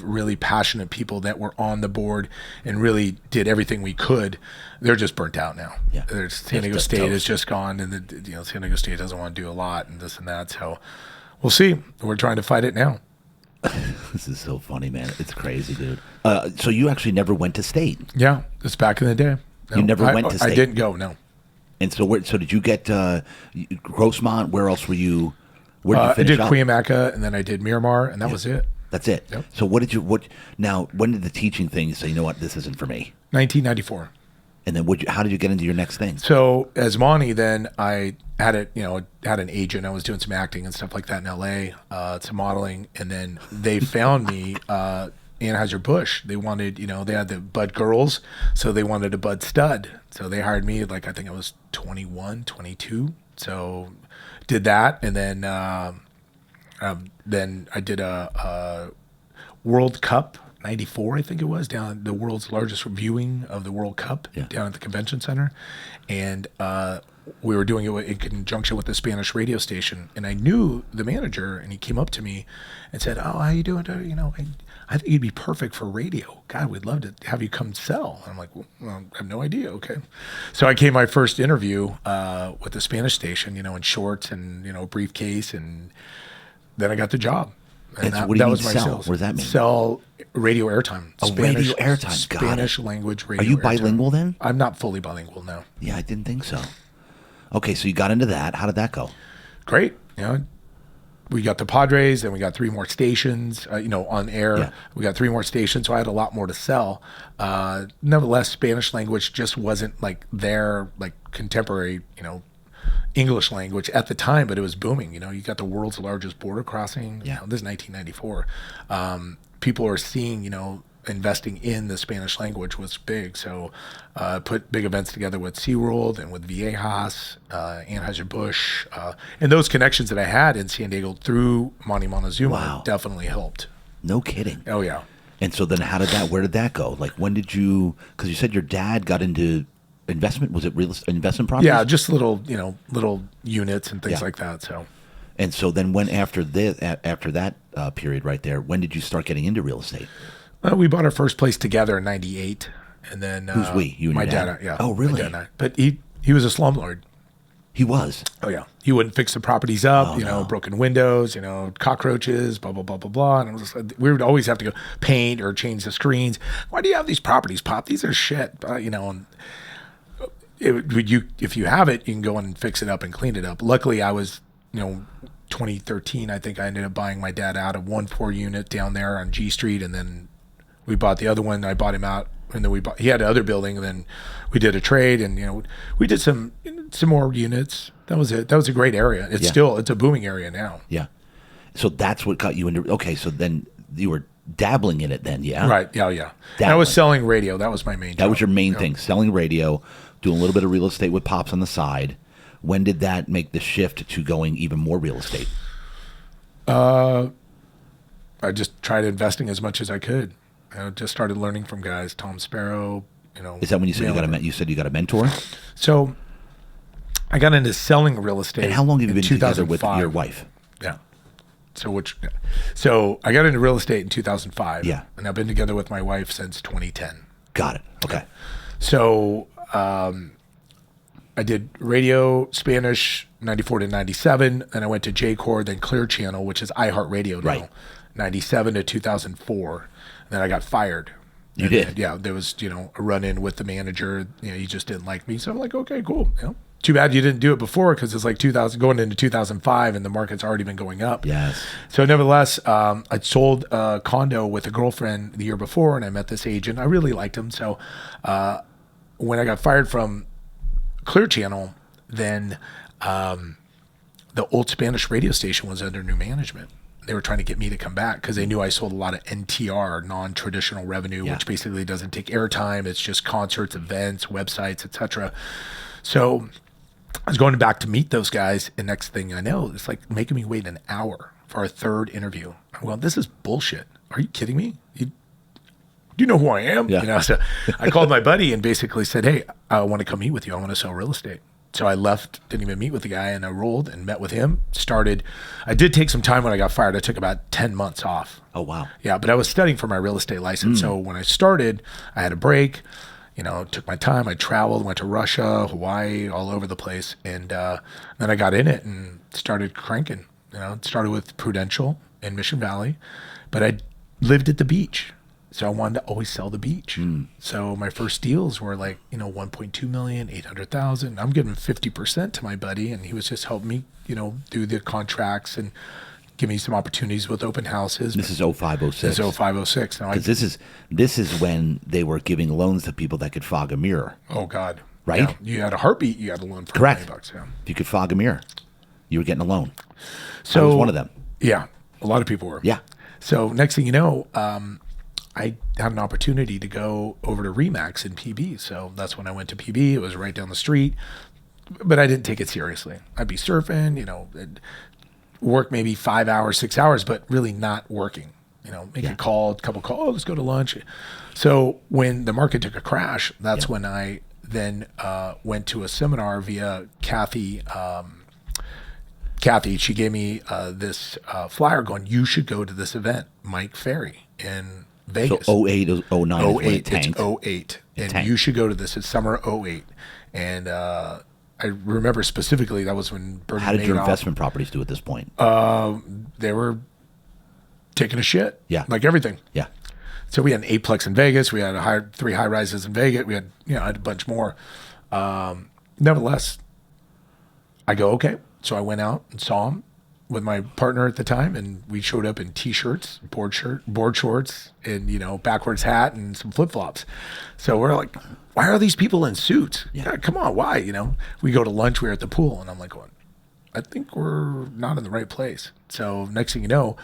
really passionate people that were on the board and really did everything we could. They're just burnt out now. Yeah. San Diego State is just gone, and San Diego State doesn't want to do a lot and this and that. So we'll see. We're trying to fight it now. This is so funny, man. It's crazy, dude. So you actually never went to state? Yeah, it's back in the day. No, You never went to state? I didn't go, no. And so did you get Grossmont? Where else were you? Where did you I finish did up? Cuyamaca, and then I did Miramar, and that was it. That's it. Yep. So now, when did the teaching thing say, you know what, this isn't for me? 1994. And then how did you get into your next thing? So as Monty, then I had an agent. I was doing some acting and stuff like that in LA, some modeling, and then they found me. Anheuser-Busch, they wanted, they had the Bud girls, so they wanted a Bud stud. So they hired me, I think I was 21, 22. So did that, and then I did a World Cup, 94, I think it was, down the world's largest viewing of the World Cup down at the convention center. And we were doing it in conjunction with the Spanish radio station. And I knew the manager, and he came up to me and said, "Oh, how you doing? I think you'd be perfect for radio. God, we'd love to have you come sell." And I'm like, well, I have no idea. Okay. So I came my first interview with the Spanish station, in shorts and, briefcase. And then I got the job. And what do you mean was my sell? sales. What does that mean? Sell radio airtime. Radio airtime. Spanish language radio. Are you airtime. bilingual then? I'm not fully bilingual, no. Yeah, I didn't think so. Okay, so you got into that. How did that go? Great. We got the Padres, then we got 3 more stations, on air. Yeah. We got 3 more stations, so I had a lot more to sell. Nevertheless, Spanish language just wasn't their contemporary, English language at the time, but it was booming. You got the world's largest border crossing. Yeah. This is 1994. People are seeing, investing in the Spanish language was big. So put big events together with SeaWorld and with Viejas, Anheuser-Busch. And those connections that I had in San Diego through Monty Montezuma definitely helped. No kidding. Oh, yeah. And so then where did that go? When did you, because you said your dad got into investment, was it real investment properties? Yeah, just little units and things like that. So. And so then when after that period right there, when did you start getting into real estate? We bought our first place together in 98. And then who's we? You and my your dad? Yeah. Oh, really? My dad and I. But he was a slumlord. He was. Oh yeah. He wouldn't fix the properties up. No. Broken windows. Cockroaches. Blah blah blah blah blah. And we would always have to go paint or change the screens. Why do you have these properties, Pop? These are shit. And if you have it, you can go in and fix it up and clean it up. Luckily, I was 2013. I think I ended up buying my dad out of 1-4 unit down there on G Street, and then we bought the other one. I bought him out, and then he had another building, and then we did a trade, and we did some more units. That was it. That was a great area. It's a booming area now. Yeah. So that's what got you into. Okay, so then you were dabbling in it then, yeah? Right. Yeah. And I was selling radio. That was my main job. That was your main thing, selling radio, doing a little bit of real estate with Pops on the side. When did that make the shift to going even more real estate? I just tried investing as much as I could. I just started learning from guys, Tom Sparrow. Is that when you said you got a mentor? So I got into selling real estate. And how long have you been together with your wife? Yeah. So I got into real estate in 2005. Yeah. And I've been together with my wife since 2010. Got it. Okay. So I did radio, Spanish, 94 to 97. Then I went to J-Core, then Clear Channel, which is iHeartRadio now. Right. 97 to 2004. And then I got fired. You did? Yeah. There was, a run-in with the manager. He just didn't like me. So I'm like, okay, cool. Too bad you didn't do it before, because it's like 2000 going into 2005 and the market's already been going up. Yes. So nevertheless, I sold a condo with a girlfriend the year before, and I met this agent. I really liked him. So when I got fired from Clear Channel, then the old Spanish radio station was under new management. they were trying to get me to come back because they knew I sold a lot of NTR, non-traditional revenue, which basically doesn't take airtime. It's just concerts, events, websites, etc. So I was going back to meet those guys, and next thing I know, it's like making me wait an hour for our third interview. Well, this is bullshit. Are you kidding me? Do you know who I am? Yeah. So I called my buddy and basically said, hey, I want to come meet with you. I want to sell real estate. So I left, didn't even meet with the guy, and I rolled and met with him. I did take some time when I got fired. I took about 10 months off. Oh, wow. Yeah, but I was studying for my real estate license. So when I started, I had a break, took my time. I traveled, went to Russia, Hawaii, all over the place. And then I got in it and started cranking. Started with Prudential in Mission Valley, but I lived at the beach. So I wanted to always sell the beach. So my first deals were like, 1.2 million, 800,000. I'm giving 50% to my buddy, and he was just helping me, do the contracts and give me some opportunities with open houses. This is 0506. This is 0506. Now, Because this is when they were giving loans to people that could fog a mirror. Oh God. Right? Yeah. You had a heartbeat, you got a loan for Correct. $20. Yeah. If you could fog a mirror, you were getting a loan. So I was one of them. Yeah. A lot of people were. Yeah. So next thing you know, I had an opportunity to go over to Remax in PB. So that's when I went to PB. It was right down the street, but I didn't take it seriously. I'd be surfing, work maybe 5 hours, 6 hours, but really not working, make a call, couple calls, let's go to lunch. So when the market took a crash, that's when I then went to a seminar via Kathy. She gave me this flyer going, you should go to this event, Mike Ferry in Vegas. So 08, 09 08, it's 08. And you should go to this. It's summer 08. And I remember specifically that was when Bernie How did your Madoff, investment properties do at this point? they were taking a shit. Yeah. Like everything. Yeah. So we had an 8-plex in Vegas. We had 3 high rises in Vegas. We had, I had a bunch more. Nevertheless, I go, okay. So I went out and saw him with my partner at the time, and we showed up in t-shirts, board shorts, and backwards hat and some flip-flops. So we're like, why are these people in suits? Yeah, come on, why? We go to lunch, we were at the pool, and I'm like, going, I think we're not in the right place. So next thing you know,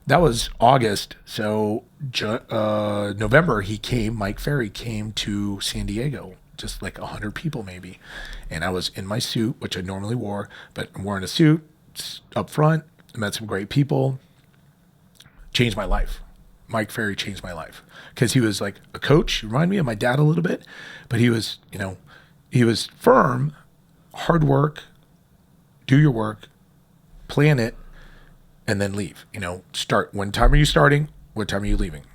that was August. So November, Mike Ferry came to San Diego, just like 100 people maybe. And I was in my suit, which I normally wore, but I'm wearing a suit up front. I met some great people. Changed my life. Mike Ferry changed my life because he was like a coach. He reminded me of my dad a little bit, but he was, he was firm, hard work, do your work, plan it, and then leave. Start. When time are you starting? What time are you leaving?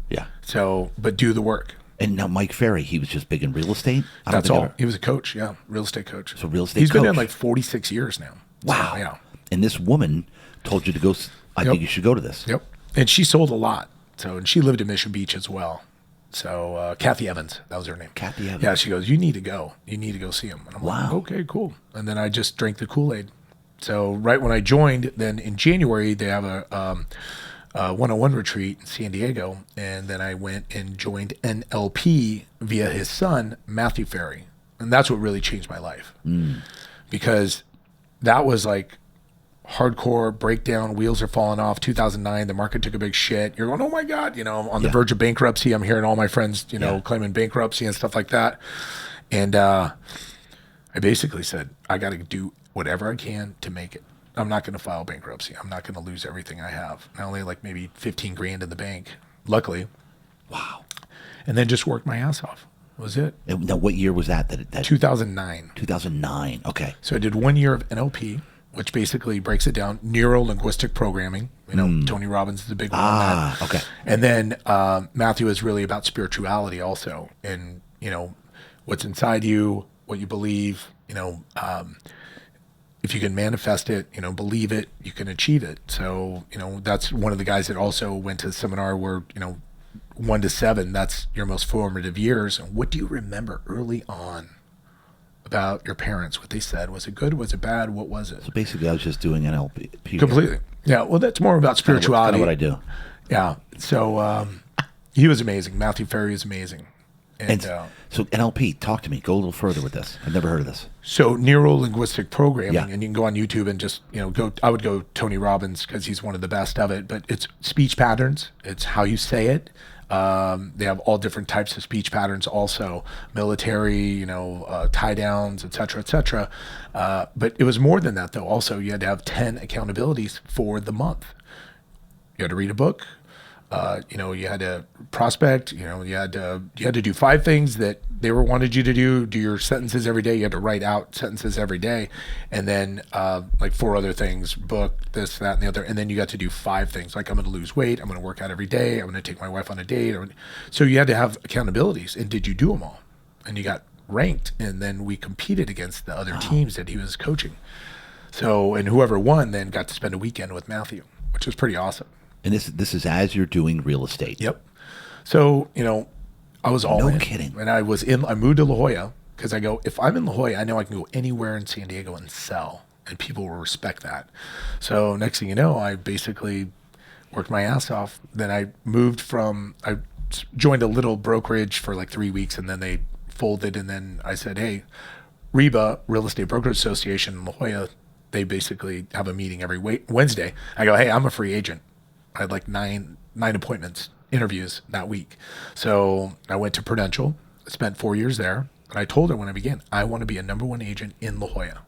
Yeah. So, but do the work. And now Mike Ferry, he was just big in real estate? That's all. He was a coach, yeah, real estate coach. So real estate He's coach. been in like 46 years now. Wow. So, yeah. And this woman told you to go, I think you should go to this. Yep. And she sold a lot. So, and she lived in Mission Beach as well. So Kathy Evans, that was her name. Kathy Evans. Yeah, she goes, you need to go. You need to go see him. And I'm like, okay, cool. And then I just drank the Kool-Aid. So right when I joined, then in January, they have a 101 retreat in San Diego. And then I went and joined NLP via his son, Matthew Ferry. And that's what really changed my life. Because that was like hardcore breakdown, wheels are falling off. 2009, the market took a big shit. You're going, oh my God, on the verge of bankruptcy. I'm hearing all my friends, claiming bankruptcy and stuff like that. And I basically said, I got to do whatever I can to make it. I'm not going to file bankruptcy. I'm not going to lose everything I have. I only like maybe 15 grand in the bank, luckily. Wow. And then just worked my ass off. That was it. And now, what year was that? 2009. 2009. Okay. So I did 1 year of NLP, which basically breaks it down, neuro-linguistic programming. Tony Robbins is a big one on that. Okay. And then Matthew is really about spirituality also, and what's inside you, what you believe. If you can manifest it, believe it, you can achieve it. So that's one of the guys that also went to the seminar where 1 to 7, that's your most formative years. And what do you remember early on about your parents, what they said? Was it good? Was it bad? What was it? So basically, I was just doing NLP. Completely. Yeah. Well, that's more about spirituality. Kind of what I do. Yeah. So he was amazing. Matthew Ferry is amazing. And so NLP, talk to me. Go a little further with this. I've never heard of this. So neuro-linguistic programming, and you can go on YouTube and just, go. I would go Tony Robbins because he's one of the best of it. But it's speech patterns. It's how you say it. They have all different types of speech patterns. Also, military, tie downs, et cetera, et cetera. But it was more than that, though. Also, you had to have 10 accountabilities for the month. You had to read a book. You had to prospect, you had to do 5 things that they wanted you to do your sentences every day. You had to write out sentences every day. And then, 4 other things, book, this, that, and the other. And then you got to do 5 things. Like, I'm going to lose weight. I'm going to work out every day. I'm going to take my wife on a date. So you had to have accountabilities. And did you do them all? And you got ranked. And then we competed against the other teams that he was coaching. So, and whoever won then got to spend a weekend with Matthew, which was pretty awesome. And this is as you're doing real estate. Yep. So, I was all in. No kidding. And I moved to La Jolla because I go, if I'm in La Jolla, I know I can go anywhere in San Diego and sell, and people will respect that. So next thing you know, I basically worked my ass off. Then I joined a little brokerage for like 3 weeks, and then they folded. And then I said, hey, REBA, Real Estate Brokerage Association in La Jolla, they basically have a meeting every Wednesday. I go, hey, I'm a free agent. I had like nine appointments, interviews that week. So I went to Prudential, spent 4 years there. And I told her when I began, I want to be a number 1 agent in La Jolla.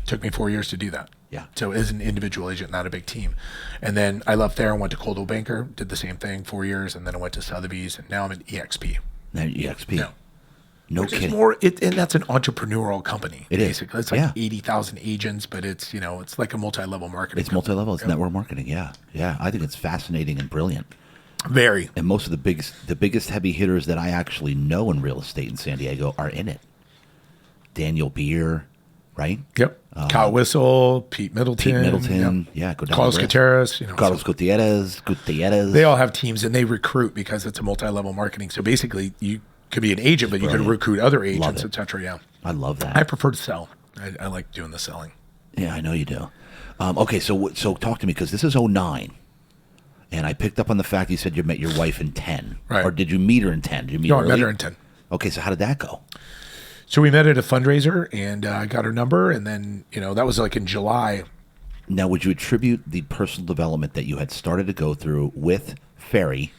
Took me 4 years to do that. Yeah. So as an individual agent, not a big team. And then I left there and went to Coldwell Banker, did the same thing, 4 years. And then I went to Sotheby's, and now I'm at EXP. Now EXP. No. No Which kidding. And that's an entrepreneurial company. It basically. is. It's like 80,000 agents, but it's, it's like a multi-level marketing. It's multi-level. It's network marketing. Yeah. Yeah. I think it's fascinating and brilliant. Very. And most of the biggest heavy hitters that I actually know in real estate in San Diego are in it. Daniel Beer, right? Yep. Kyle Whistle, Pete Middleton. Yep. Yeah. Go down Carlos Gutierrez. Carlos Gutierrez. They all have teams, and they recruit because it's a multi-level marketing. So basically, you could be an agent, but you could recruit other agents, et cetera. Yeah. I love that. I prefer to sell. I like doing the selling. Yeah, I know you do. Okay, so talk to me, because this is 2009, and I picked up on the fact you said you met your wife in 10. Right. Or did you meet her in 10? Did you meet her I met her in 10. Okay, so how did that go? So we met at a fundraiser, and I got her number, and then, that was like in July. Now, would you attribute the personal development that you had started to go through with Ferry,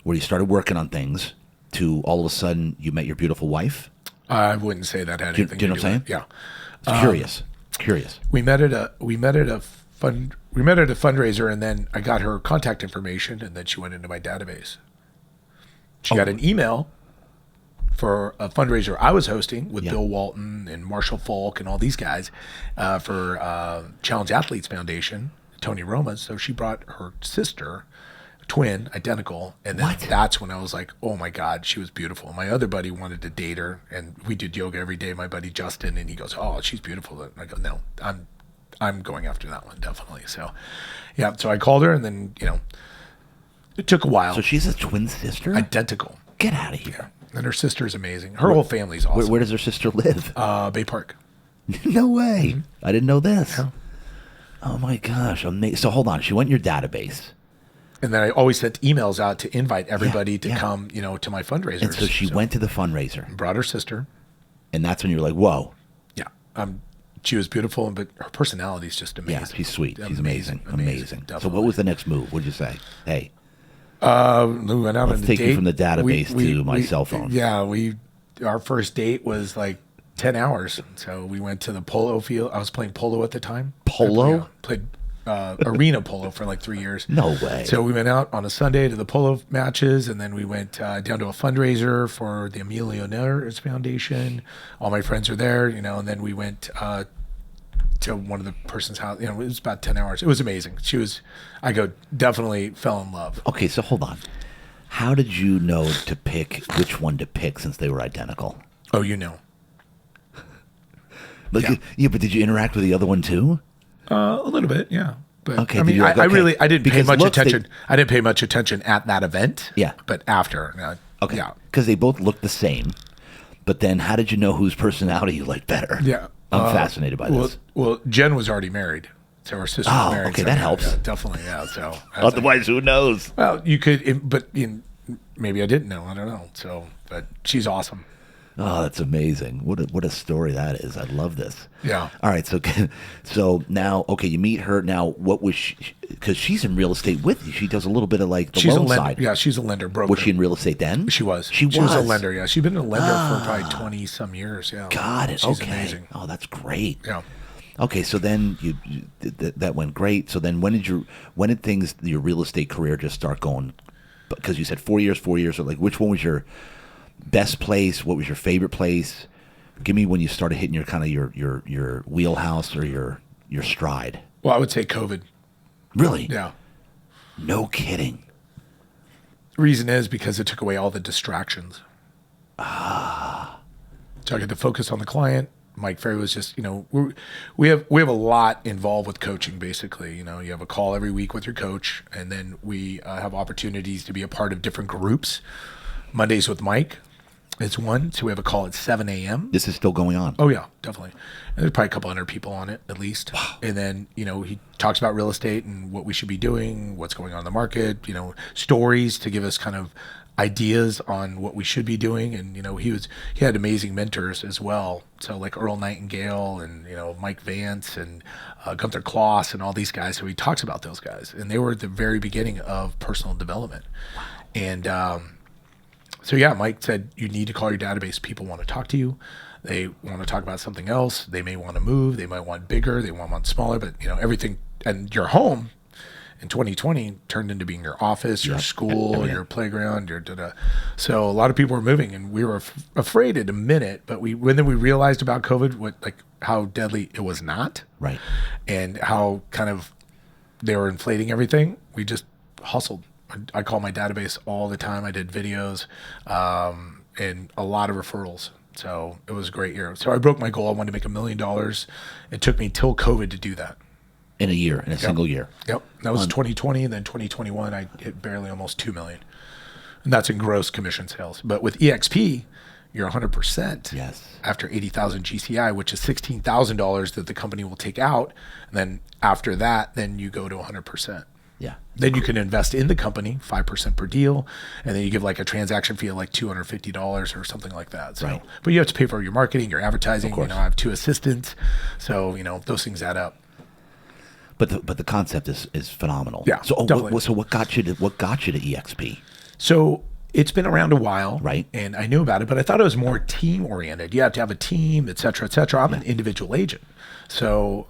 where you started working on things, to all of a sudden you met your beautiful wife? I wouldn't say that had anything do you know to what I'm do saying? with it. Yeah. Curious. We met at a fundraiser, and then I got her contact information, and then she went into my database. She got an email for a fundraiser I was hosting with Bill Walton and Marshall Falk and all these guys for Challenge Athletes Foundation, Tony Roma's. So she brought her sister, twin, identical, and then that's when I was like, oh my God, she was beautiful. My other buddy wanted to date her, and we did yoga every day, my buddy Justin, and he goes, oh, she's beautiful. And I go, no, I'm going after that one, definitely. So yeah, so I called her, and then it took a while. So she's a twin sister? Identical. Get out of here. And her sister's amazing. Her whole family's awesome. Where does her sister live? Bay Park. No way. Mm-hmm. I didn't know this. Yeah. Oh my gosh. Amazing. So hold on. She went in your database. And then I always sent emails out to invite everybody to come, to my fundraisers. And so she went to the fundraiser. Brought her sister. And that's when you're like, whoa. Yeah. She was beautiful, but her personality is just amazing. Yeah, she's sweet. She's amazing. Definitely. So what was the next move? What did you say? Hey. We went out on a date. Take you from the database to my cell phone. Yeah, our first date was like 10 hours. So we went to the polo field. I was playing polo at the time. Polo? Played arena polo for like 3 years. No way. So we went out on a Sunday to the polo matches, and then we went down to a fundraiser for the Emilionaires Foundation. All my friends were there, and then we went to one of the person's house. It was about 10 hours. It was amazing. Definitely fell in love. Okay, so hold on. How did you know to pick which one to pick since they were identical? Oh, you know. Yeah, but did you interact with the other one too? A little bit, yeah. But okay, I mean, I didn't pay much attention. I didn't pay much attention at that event. Yeah, but after, okay, yeah, because they both looked the same. But then, how did you know whose personality you liked better? Yeah, I'm fascinated by this. Well, Jen was already married, so her sister was married. Okay, so that helps. Yeah, definitely, yeah. So otherwise, who knows? Well, you could, but maybe I didn't know. I don't know. So, but she's awesome. Oh, that's amazing. What a story that is. I love this. Yeah. All right. So now, okay, you meet her. Now, what was she, because she's in real estate with you. She does a little bit of like the loan side. Yeah, she's a lender, broker. Was she in real estate then? She was. She was a lender, yeah. She's been a lender for probably 20 some years, yeah. Got it. She's okay. amazing. Oh, that's great. Yeah. Okay, so then that went great. So then when did your real estate career just start going? Because you said 4 years, or like which one was your best place? What was your favorite place? Give me when you started hitting your kind of your wheelhouse or your stride. Well, I would say COVID. Really? Yeah. No kidding. The reason is because it took away all the distractions. So I get to focus on the client. Mike Ferry was just, we have a lot involved with coaching, basically. You have a call every week with your coach, and then we have opportunities to be a part of different groups. Mondays with Mike is one, so we have a call at 7 a.m. This is still going on? Oh, yeah, definitely. And there's probably a couple hundred people on it, at least. Wow. And then, he talks about real estate and what we should be doing, what's going on in the market, stories to give us kind of ideas on what we should be doing. And he had amazing mentors as well, so like Earl Nightingale and Mike Vance and Gunther Kloss and all these guys. So he talks about those guys, and they were at the very beginning of personal development. Wow. And so yeah, Mike said you need to call your database. People want to talk to you. They want to talk about something else. They may want to move. They might want bigger. They want smaller. But everything, and your home in 2020 turned into being your office, your school, your playground, your da-da. So a lot of people were moving, and we were afraid in a minute. But when we realized about COVID, how deadly it was not, right, and how kind of they were inflating everything. We just hustled. I call my database all the time. I did videos and a lot of referrals. So it was a great year. So I broke my goal. I wanted to make $1 million. It took me till COVID to do that. In a single year. Yep. That was 2020, and then 2021, I hit barely almost $2 million. And that's in gross commission sales. But with EXP, you're 100%. Yes. After 80,000 GCI, which is $16,000 that the company will take out. And then after that, then you go to 100%. Yeah. Then you can invest in the company, 5% per deal, and then you give like a transaction fee of like $250 or something like that. So, right. But you have to pay for your marketing, your advertising. Of course. I have 2 assistants, so those things add up. But the concept is phenomenal. Yeah. So definitely. What got you to EXP? So it's been around a while, right? And I knew about it, but I thought it was more team oriented. You have to have a team, et cetera, et cetera. I'm an individual agent, so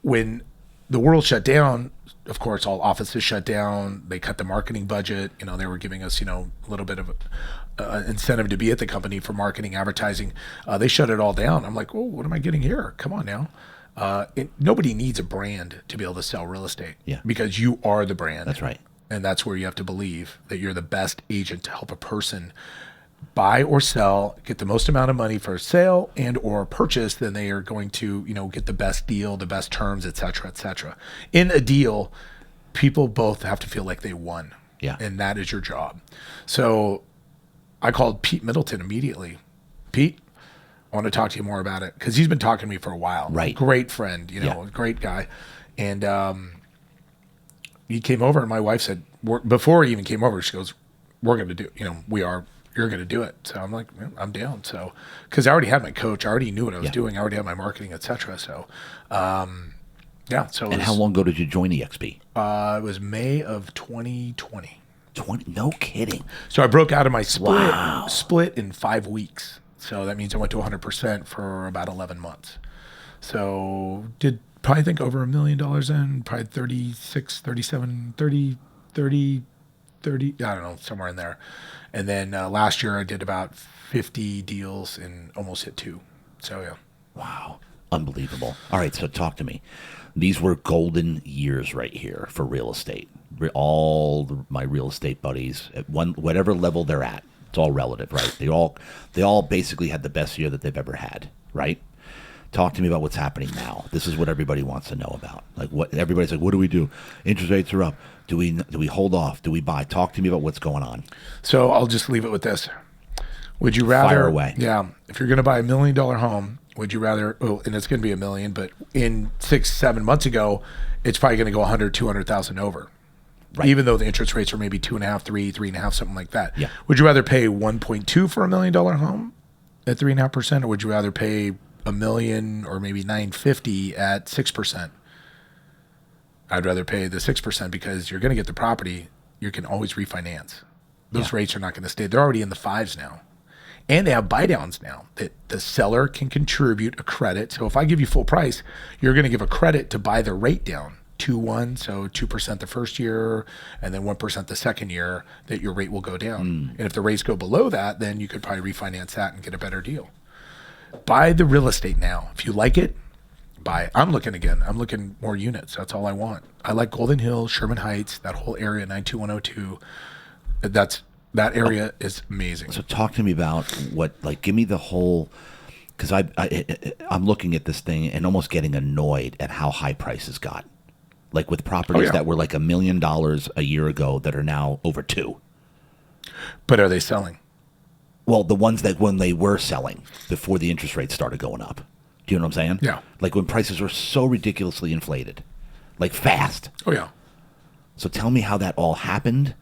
when the world shut down, of course, all offices shut down. They cut the marketing budget. They were giving us, a little bit of incentive to be at the company for marketing, advertising. They shut it all down. I'm like, oh, what am I getting here? Come on now. Nobody needs a brand to be able to sell real estate. Yeah. Because you are the brand. That's right. And that's where you have to believe that you're the best agent to help a person buy or sell, get the most amount of money for a sale and or purchase, then they are going to, get the best deal, the best terms, et cetera, et cetera. In a deal, people both have to feel like they won. Yeah. And that is your job. So I called Pete Middleton immediately. Pete, I want to talk to you more about it, because he's been talking to me for a while. Right. Great friend, great guy. And he came over, and my wife said, before he even came over, she goes, we're going to do, you're going to do it. So I'm like, I'm down. So, because I already had my coach, I already knew what I was doing. I already had my marketing, et cetera. So, yeah. So. And how long ago did you join EXP? It was May of 2020. No kidding. So I broke out of my split in 5 weeks. So that means I went to 100% for about 11 months. So did probably think over $1 million in, probably 36, 37, 30, I don't know, somewhere in there. And then last year I did about 50 deals and almost hit 2. So yeah. Wow. Unbelievable. All right, so talk to me. These were golden years right here for real estate. My real estate buddies, at whatever level they're at, it's all relative, right? They all basically had the best year that they've ever had, right? Talk to me about what's happening now. This is what everybody wants to know about. Everybody's like, what do we do? Interest rates are up. Do we hold off? Do we buy? Talk to me about what's going on. So I'll just leave it with this. Would you rather? Fire away. Yeah. If you're going to buy $1 million home, would you rather? Oh, and it's going to be $1 million, but in 6-7 months ago, it's probably going to go 100, 200,000 over. Right. Even though the interest rates are maybe 2.5, 3.5, something like that. Yeah. Would you rather pay 1.2 for $1 million home at 3.5%, or would you rather pay $1 million or maybe 950 at 6%? I'd rather pay the 6% because you're going to get the property. You can always refinance. Those rates are not going to stay. They're already in the 5s now. And they have buy downs now that the seller can contribute a credit. So if I give you full price, you're going to give a credit to buy the rate down. 2-1, so 2% the first year, and then 1% the second year, that your rate will go down. And if the rates go below that, then you could probably refinance that and get a better deal. Buy the real estate now. If you like it, buy it. I'm looking more units. That's all I want. I like Golden Hills, Sherman Heights, that whole area, 92102. That area is amazing. So talk to me about give me the whole, because I'm looking at this thing and almost getting annoyed at how high prices got. Like with properties that were like $1 million a year ago that are now over 2. But are they selling? Well, the ones that when they were selling before the interest rates started going up. Do you know what I'm saying? Yeah. Like when prices were so ridiculously inflated, like fast. Oh yeah. So tell me how that all happened,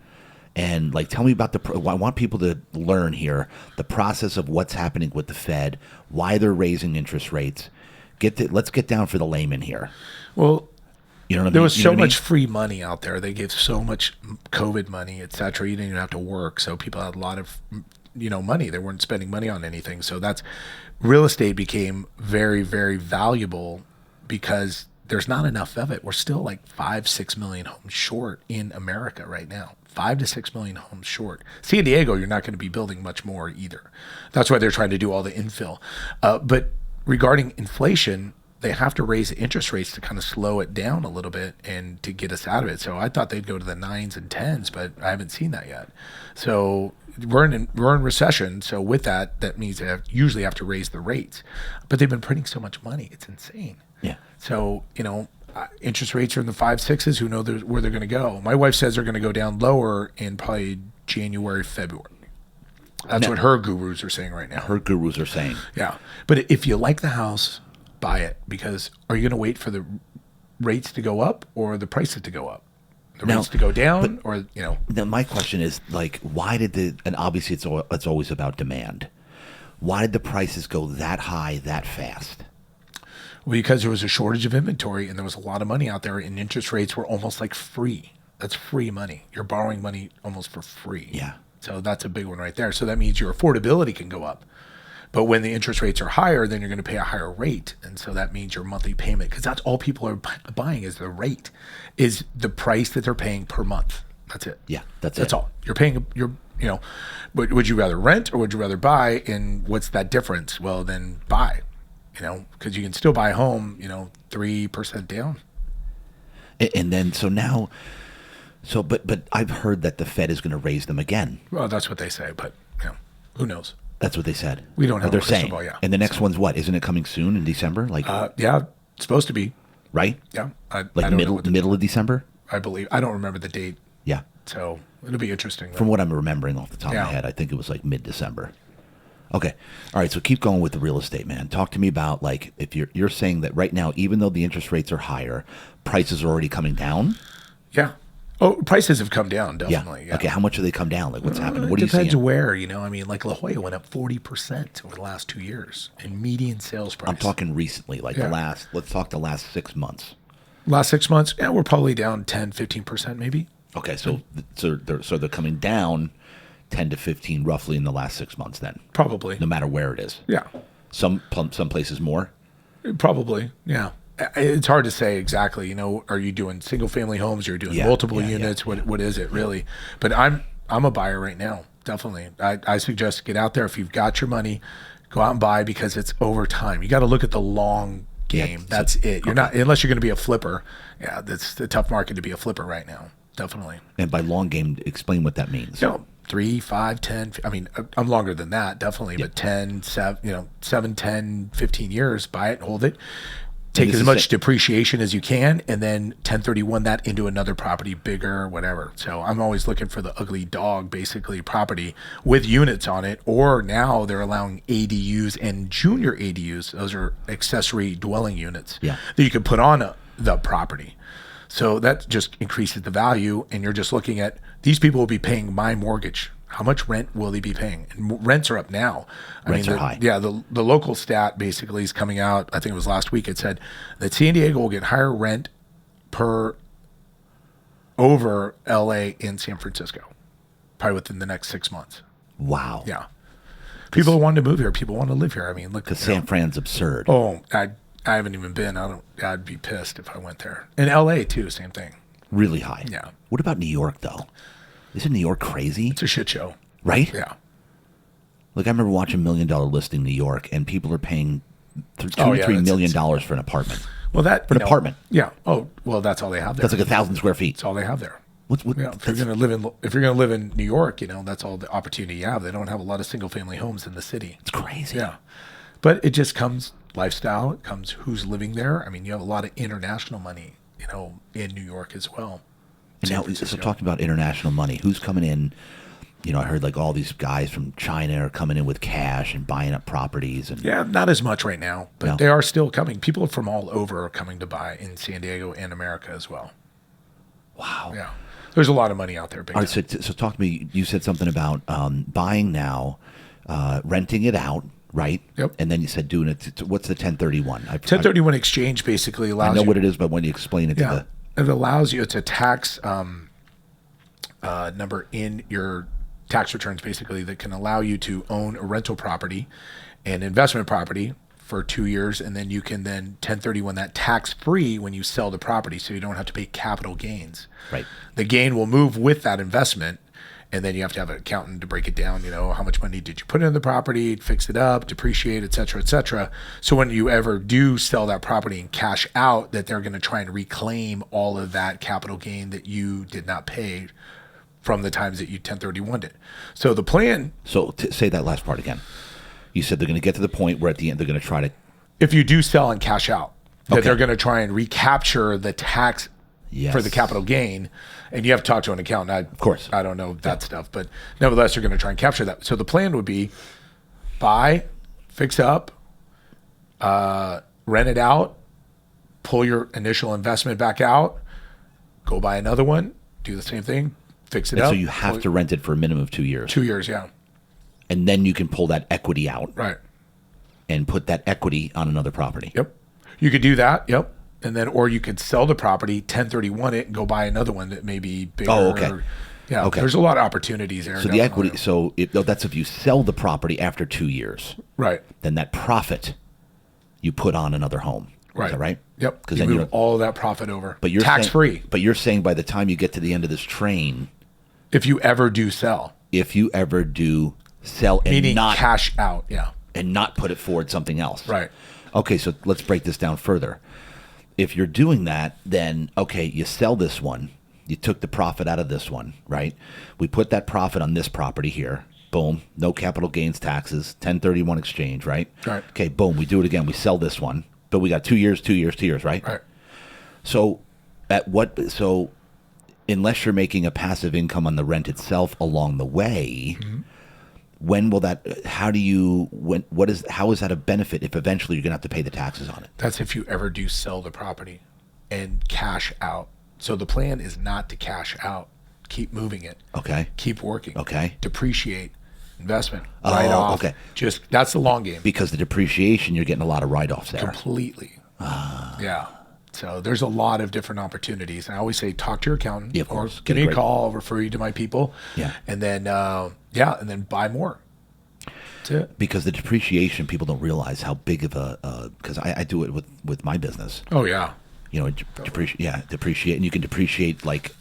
and tell me about I want people to learn here the process of what's happening with the Fed, why they're raising interest rates. Let's get down for the layman here. Well, you know what I mean? There was so much free money out there. They gave so much COVID money, et cetera. You didn't even have to work. So people had a lot of, money. They weren't spending money on anything. So real estate became very, very valuable because there's not enough of it. We're still like 5-6 million homes short in America right now. 5 to 6 million homes short. San Diego, you're not going to be building much more either. That's why they're trying to do all the infill. But regarding inflation, they have to raise the interest rates to kind of slow it down a little bit and to get us out of it. So I thought they'd go to the 9s and 10s, but I haven't seen that yet. So we're in recession. So with that means they usually have to raise the rates. But they've been printing so much money. It's insane. Yeah. So, interest rates are in the 5-6s. Who knows where they're going to go? My wife says they're going to go down lower in probably January, February. That's what her gurus are saying right now. Her gurus are saying. Yeah. But if you like the house, buy it, because are you going to wait for the rates to go up or the prices to go up? The rates to go down, or Now my question is why did and obviously it's always about demand. Why did the prices go that high that fast? Well, because there was a shortage of inventory and there was a lot of money out there, and interest rates were almost like free. That's free money. You're borrowing money almost for free. Yeah. So that's a big one right there. So that means your affordability can go up. But when the interest rates are higher, then you're going to pay a higher rate. And so that means your monthly payment, because that's all people are buying is the rate, is the price that they're paying per month. That's it. Yeah, that's all. You're paying, would you rather rent or would you rather buy? And what's that difference? Well, then buy, because you can still buy a home, 3% down. And then, but I've heard that the Fed is going to raise them again. Well, that's what they say, but who knows? That's what they said. We don't have they're a crystal saying. ball, yeah. And the next one's what? Isn't it coming soon in December? Yeah, it's supposed to be. Right? Yeah. I don't know middle of December? I believe. I don't remember the date. Yeah. So it'll be interesting. From what I'm remembering off the top of my head, I think it was mid-December. Okay. All right. So keep going with the real estate, man. Talk to me about if you're saying that right now, even though the interest rates are higher, prices are already coming down? Yeah. Oh, prices have come down, definitely. Yeah. Okay. How much have they come down? What's happening? What it are you seeing? depends where, La Jolla went up 40% over the last 2 years in median sales price. I'm talking recently, let's talk the last 6 months. Last 6 months, we're probably down 10, 15% maybe. Okay. So they're coming down 10 to 15 roughly in the last 6 months then. Probably. No matter where it is. Yeah. Some places more? Probably, yeah. It's hard to say exactly. Are you doing single family homes? You're doing multiple units. Yeah. What is it really? But I'm a buyer right now. Definitely. I suggest get out there. If you've got your money, go out and buy, because it's over time. You got to look at the long game. Yeah, that's it. You're not, unless you're going to be a flipper. Yeah. That's a tough market to be a flipper right now. Definitely. And by long game, explain what that means. 3, 5, 10. I mean, I'm longer than that, definitely, but 10, 7, 10, 15 years, buy it, hold it. Take as much depreciation as you can, and then 1031 that into another property, bigger, whatever. So I'm always looking for the ugly dog, basically, property with units on it. Or now they're allowing ADUs and junior ADUs. Those are accessory dwelling units that you can put on the property. So that just increases the value, and you're just looking at these people will be paying my mortgage. How much rent will they be paying? And rents are up now. Rents are high. Yeah, the local stat basically is coming out. I think it was last week. It said that San Diego will get higher rent over LA and San Francisco, probably within the next 6 months. Wow. Yeah. People want to move here. People want to live here. I mean, look. Because San Fran's absurd. Oh, I haven't even been. I'd be pissed if I went there. In LA too, same thing. Really high. Yeah. What about New York though? Isn't New York crazy? It's a shit show. Right? Yeah. Like I remember watching $1 Million Listing New York, and people are paying $3 million for an apartment. Well, for an apartment. Yeah. Oh, well, that's all they have there. That's like 1,000 square feet. That's all they have there. What, Yeah, if you're going to live in New York, that's all the opportunity you have. They don't have a lot of single family homes in the city. It's crazy. Yeah. But it just comes lifestyle. It comes who's living there. I mean, you have a lot of international money, in New York as well. And now, so talking about international money, who's coming in? I heard like all these guys from China are coming in with cash and buying up properties. And yeah, not as much right now, but they are still coming. People from all over are coming to buy in San Diego and America as well. Wow. Yeah. There's a lot of money out there. All right, so talk to me. You said something about buying now, renting it out, right? Yep. And then you said doing it. What's the 1031? 1031 exchange basically allows you. I know what it is, but when you explain it to it allows you. It's a tax number in your tax returns basically that can allow you to own a rental property and investment property for 2 years, and then you can then 1031 that tax-free when you sell the property, so you don't have to pay capital gains. Right. The gain will move with that investment, and then you have to have an accountant to break it down. How much money did you put into the property, fix it up, depreciate, et cetera, et cetera. So when you ever do sell that property and cash out, that they're going to try and reclaim all of that capital gain that you did not pay from the times that you 1031'd it. So the plan. So say that last part again. You said they're going to get to the point where at the end they're going to try to. If you do sell and cash out, that they're going to try and recapture the tax for the capital gain. And you have to talk to an accountant. Of course. I don't know that stuff, but nevertheless, they're going to try and capture that. So the plan would be buy, fix up, rent it out, pull your initial investment back out, go buy another one, do the same thing, fix it up. So you have to rent it for a minimum of 2 years. 2 years, yeah. And then you can pull that equity out. Right. And put that equity on another property. Yep. You could do that. Yep. And then, or you could sell the property, 1031 it, and go buy another one that may be bigger. Oh, okay. Yeah. Okay. There's a lot of opportunities there. So the equity. So that's if you sell the property after 2 years. Right. Then that profit you put on another home. Right. Is that right? Yep. Because you then move all that profit over. But you're tax free. But you're saying by the time you get to the end of this train, if you ever do sell, sell and meaning not cash out, yeah, and not put it forward something else. Right. Okay, so let's break this down further. If you're doing that, then you sell this one. You took the profit out of this one, right? We put that profit on this property here. Boom. No capital gains taxes. 1031 exchange, right? Right. Okay, boom. We do it again. We sell this one. But we got 2 years, right? Right. So unless you're making a passive income on the rent itself along the way, when will that, how is that a benefit if eventually you're going to have to pay the taxes on it? That's if you ever do sell the property and cash out. So the plan is not to cash out. Keep moving it. Okay. Keep working. Okay. Depreciate. Investment. Write off. Okay. That's the long game. Because the depreciation, you're getting a lot of write-offs there. Completely. Yeah. So there's a lot of different opportunities. And I always say, talk to your accountant. Yeah, of course. Give me a call. I'll refer you to my people. Yeah. And then, and then buy more. That's it. Because the depreciation, people don't realize how big of because I do it with my business. Oh, yeah. Depreciate. And you can depreciate like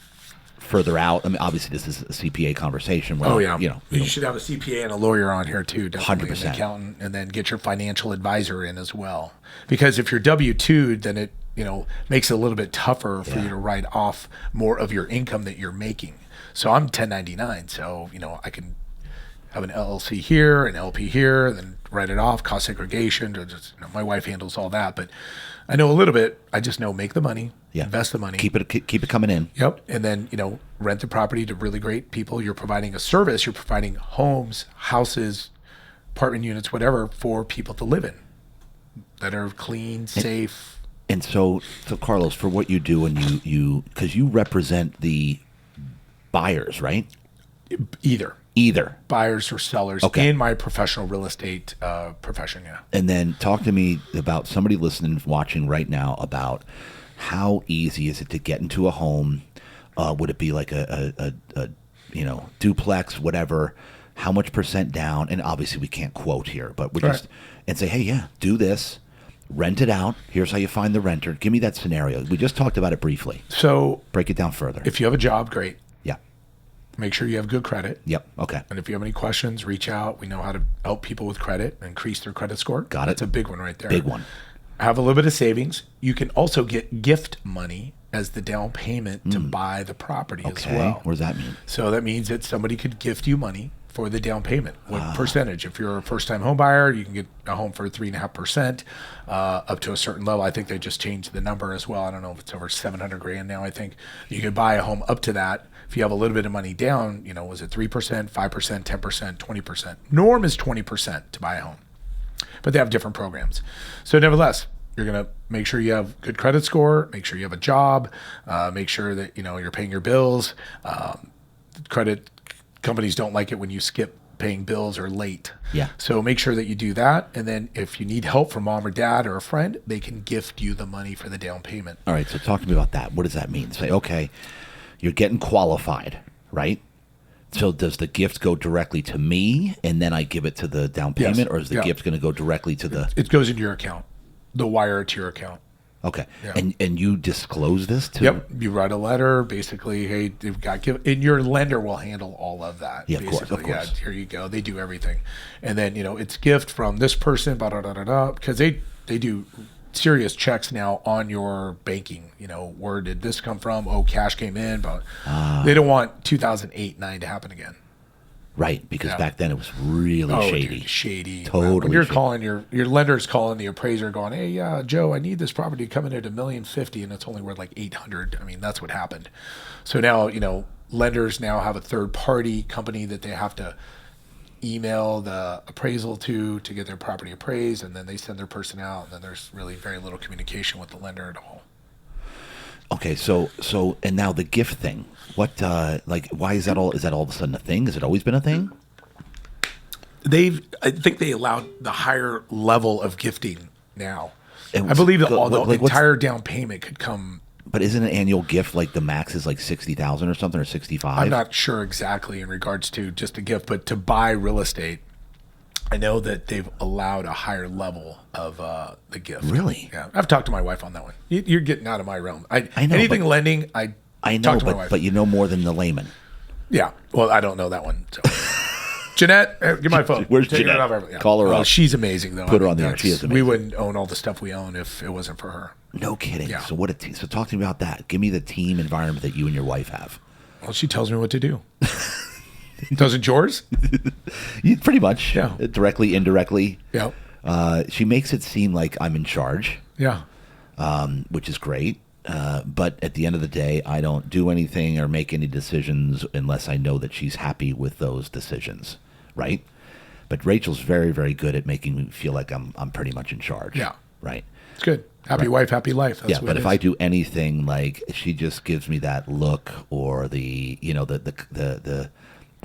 further out. I mean, obviously this is a CPA conversation. Where, you should have a CPA and a lawyer on here too. Definitely 100%. An accountant, and then get your financial advisor in as well. Because if you're W-2'd, then it makes it a little bit tougher for you to write off more of your income that you're making. So I'm 1099, so I can have an LLC here, an LP here, and then write it off, cost segregation. Or just, my wife handles all that, but I know a little bit. I just know make the money, invest the money, keep it coming in. Yep, and then rent the property to really great people. You're providing a service. You're providing homes, houses, apartment units, whatever, for people to live in that are clean, safe. And so Carlos, for what you do, and because you represent the buyers, right? Either buyers or sellers in my professional real estate profession. Yeah. And then talk to me about somebody listening, watching right now, about how easy is it to get into a home? Would it be like a duplex, whatever? How much percent down? And obviously we can't quote here, but we're just and say, hey, yeah, do this. Rent it out. Here's how you find the renter. Give me that scenario. We just talked about it briefly. So break it down further. If you have a job, great. Yeah. Make sure you have good credit. Yep. Okay. And if you have any questions, reach out. We know how to help people with credit, increase their credit score. Got it. That's a big one right there. Big one. Have a little bit of savings. You can also get gift money as the down payment to buy the property as well. What does that mean? So that means that somebody could gift you money for the down payment. What percentage? If you're a first-time home buyer, you can get a home for 3.5% up to a certain level. I think they just changed the number as well. I don't know if it's over $700,000 now. I think you could buy a home up to that. If you have a little bit of money down, was it 3%, 5%, 10%, 20%? Norm is 20% to buy a home, but they have different programs. So nevertheless, you're going to make sure you have good credit score, make sure you have a job, make sure that, you're paying your bills. Credit companies don't like it when you skip paying bills or late. Yeah. So make sure that you do that. And then if you need help from mom or dad or a friend, they can gift you the money for the down payment. All right. So talk to me about that. What does that mean? Say, okay, you're getting qualified, right? So does the gift go directly to me and then I give it to the down payment? Yes. Or is the gift going to go directly to the... It goes into your account. They'll wire it to your account. Okay. Yeah. And you disclose this to... Yep. You write a letter, basically, hey, they've got... And your lender will handle all of that. Yeah, basically. Of course. Yeah, here you go. They do everything. And then, it's gift from this person, because they do serious checks now on your banking. Where did this come from? Oh, cash came in, but they don't want 2008-9 to happen again. Right, because back then it was really shady. Dude, shady. Totally. When you're shady. calling your lender's calling the appraiser, going, "Hey, Joe, I need this property coming at $1,050,000, and it's only worth like $800,000." I mean, that's what happened. So now, lenders now have a third party company that they have to email the appraisal to get their property appraised, and then they send their person out, and then there's really very little communication with the lender at all. Okay, so and now the gift thing. What why is that all? Is that all of a sudden a thing? Has it always been a thing? I think they allowed the higher level of gifting now. I believe that the entire down payment could come. But isn't an annual gift like the max is like 60,000 or something, or 65? I'm not sure exactly in regards to just a gift, but to buy real estate, I know that they've allowed a higher level of the gift. Really? Yeah, I've talked to my wife on that one. You're getting out of my realm. I know anything lending. I know, but you know more than the layman. Yeah. Well, I don't know that one. So. Jeanette, give my phone. Where's Jeanette? Yeah. Call her up. She's amazing, though. Put her on the air. She is amazing. We wouldn't own all the stuff we own if it wasn't for her. No kidding. Yeah. So so talk to me about that. Give me the team environment that you and your wife have. Well, she tells me what to do. Doesn't yours? Pretty much. Yeah. Directly, indirectly. Yeah. She makes it seem like I'm in charge. Yeah. Which is great. But at the end of the day, I don't do anything or make any decisions unless I know that she's happy with those decisions, right? But Rachel's very, very good at making me feel like I'm pretty much in charge. Yeah. Right. It's good. Happy wife, happy life. That's what but it if is. I do anything, like she just gives me that look or the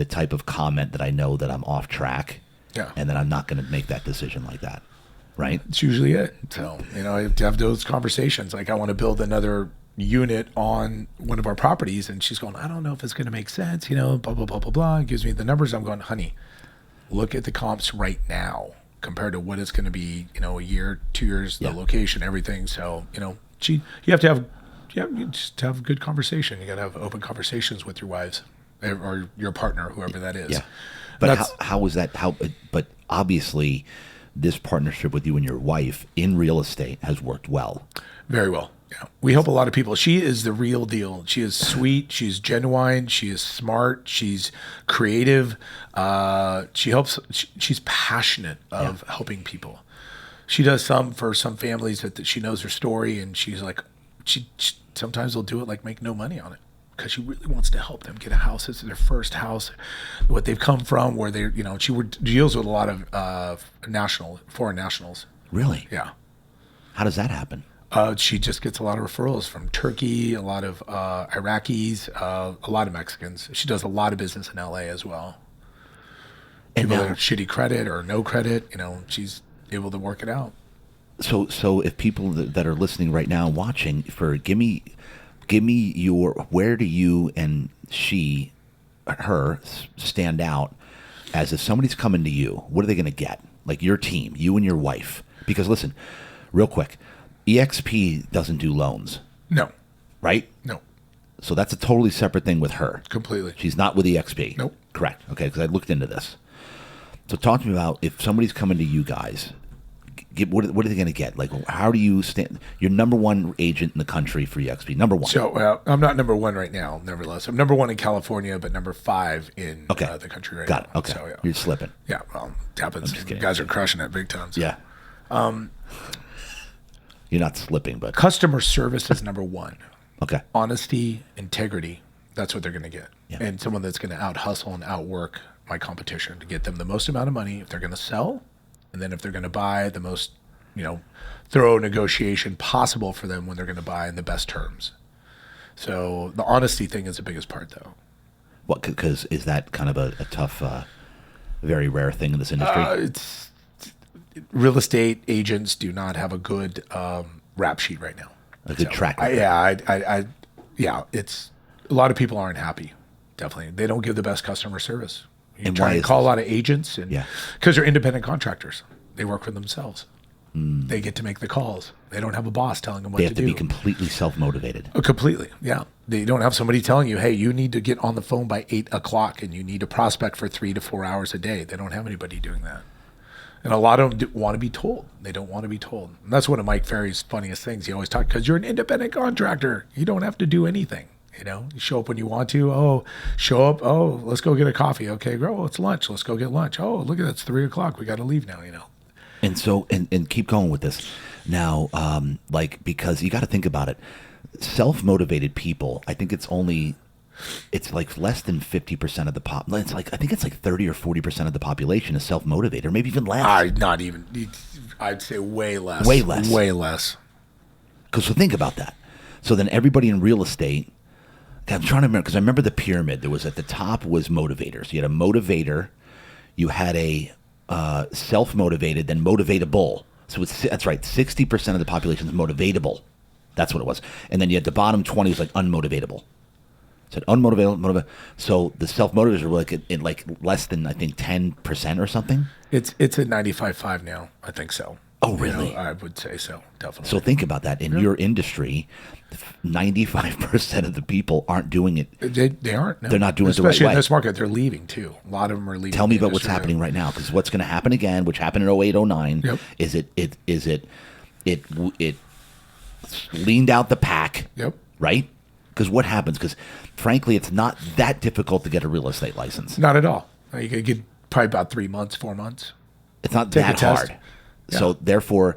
type of comment that I know that I'm off track. Yeah. And then I'm not going to make that decision like that. Right. It's usually it. So, I have to have those conversations. Like, I want to build another unit on one of our properties. And she's going, I don't know if it's going to make sense, blah, blah, blah, blah, blah. Gives me the numbers. I'm going, honey, look at the comps right now compared to what it's going to be, a year, 2 years, the location, everything. So, you have to have good conversation. You got to have open conversations with your wives or your partner, whoever that is. Yeah. But how is that? But obviously, this partnership with you and your wife in real estate has worked well. Very well. Yeah. We help a lot of people. She is the real deal. She is sweet. She's genuine. She is smart. She's creative. She helps. She's passionate of helping people. She does for some families that she knows her story, and she's like, she sometimes will do it like make no money on it because she really wants to help them get a house. This is their first house, what they've come from, where they, she deals with a lot of foreign nationals. Really? Yeah. How does that happen? She just gets a lot of referrals from Turkey, a lot of Iraqis, a lot of Mexicans. She does a lot of business in LA as well. And People now, that have shitty credit or no credit, she's able to work it out. So if people that are listening right now and watching, give me where do you and her stand out as if somebody's coming to you, what are they going to get? Like your team, you and your wife. Because listen, real quick, EXP doesn't do loans. No. Right? No. So that's a totally separate thing with her. Completely. She's not with EXP. Nope. Correct. Okay, because I looked into this. So talk to me about if somebody's coming to you guys, what are they going to get? Like, how do you stand? You're number one agent in the country for EXP. Number one. So I'm not number one right now, nevertheless. I'm number one in California, but number 5 in the country right now. Got it. Okay. So, yeah. You're slipping. Yeah, well, it happens. You guys are crushing it big time. So. Yeah. You're not slipping, but customer service is number 1. Okay. Honesty, integrity. That's what they're going to get. Yeah. And someone that's going to out hustle and outwork my competition to get them the most amount of money if they're going to sell, and then if they're going to buy, the most, thorough negotiation possible for them when they're going to buy in the best terms. So the honesty thing is the biggest part, though. What? Because is that kind of a tough, very rare thing in this industry? Real estate agents do not have a good rap sheet right now. A good track record. It's a lot of people aren't happy. Definitely, they don't give the best customer service. You try why and is call this? a lot of agents, and because they're independent contractors, they work for themselves. They get to make the calls. They don't have a boss telling them what to do. They have to be completely self-motivated. Completely, yeah. They don't have somebody telling you, hey, you need to get on the phone by 8 o'clock and you need to prospect for 3 to 4 hours a day. They don't have anybody doing that. And a lot of them want to be told. They don't want to be told. And that's one of Mike Ferry's funniest things. He always talks, because you're an independent contractor. You don't have to do anything. You show up when you want to. Oh, show up. Oh, let's go get a coffee. Okay, bro, it's lunch. Let's go get lunch. Oh, look at that. It's 3 o'clock. We got to leave now, And so, and keep going with this now, because you got to think about it. Self-motivated people, I think it's like less than 50% of the pop. I think it's like 30 or 40% of the population is self-motivated, or maybe even less. I'd say way less. Way less. Way less. Because think about that. So then everybody in real estate, I'm trying to remember, because I remember the pyramid. There was at the top was motivators. You had a motivator, you had a self-motivated, then motivatable. So that's right, 60% of the population is motivatable. That's what it was. And then you had the bottom 20 was like unmotivatable. Said unmotivated, motivated. So the self-motivators were like in like less than, I think, 10% or something. It's at 95.5 now. I think so. Oh, really? I would say so, definitely. So think about that. In your industry, 95% of the people aren't doing it. They aren't. No. They're not doing it the right way. Especially in this market, they're leaving too. A lot of them are leaving. Tell me about what's happening right now, because what's going to happen again, which happened in 08, 09, is it leaned out the pack, right? Because what happens? Because frankly, it's not that difficult to get a real estate license. Not at all. You could get probably about 3 months, 4 months. It's not that hard. Yeah. So therefore,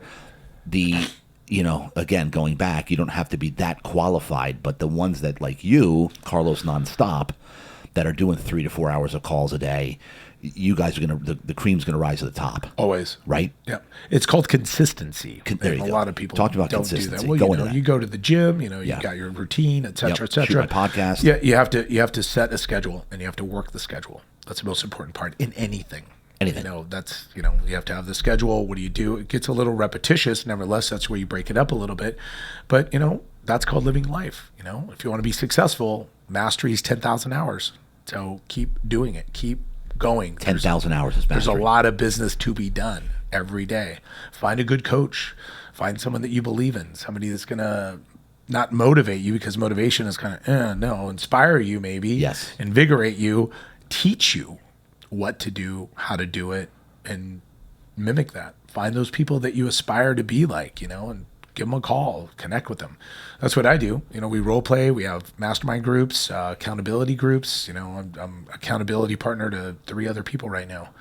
again, going back, you don't have to be that qualified, but the ones that like you, Carlos Nonstop, that are doing 3 to 4 hours of calls a day, you guys are the cream's gonna rise to the top. Always. Right? Yeah. It's called consistency. There you a go. lot of people talked about don't consistency. do that. Well, you go to the gym, you got your routine, et cetera, et cetera. Shoot my podcast. Yeah, you have to set a schedule and you have to work the schedule. That's the most important part in anything. That's, you have to have the schedule. What do you do? It gets a little repetitious. Nevertheless, that's where you break it up a little bit. But, that's called living life. If you want to be successful, mastery is 10,000 hours. So keep doing it. Keep going. 10,000 hours is mastery. There's a lot of business to be done every day. Find a good coach. Find someone that you believe in. Somebody that's going to not motivate you, because motivation is kind of, inspire you maybe. Yes. Invigorate you. Teach you what to do, how to do it, and mimic that. Find those people that you aspire to be like, and give them a call, connect with them. That's what I do. We role play. We have mastermind groups, accountability groups. I'm accountability partner to 3 other people right now,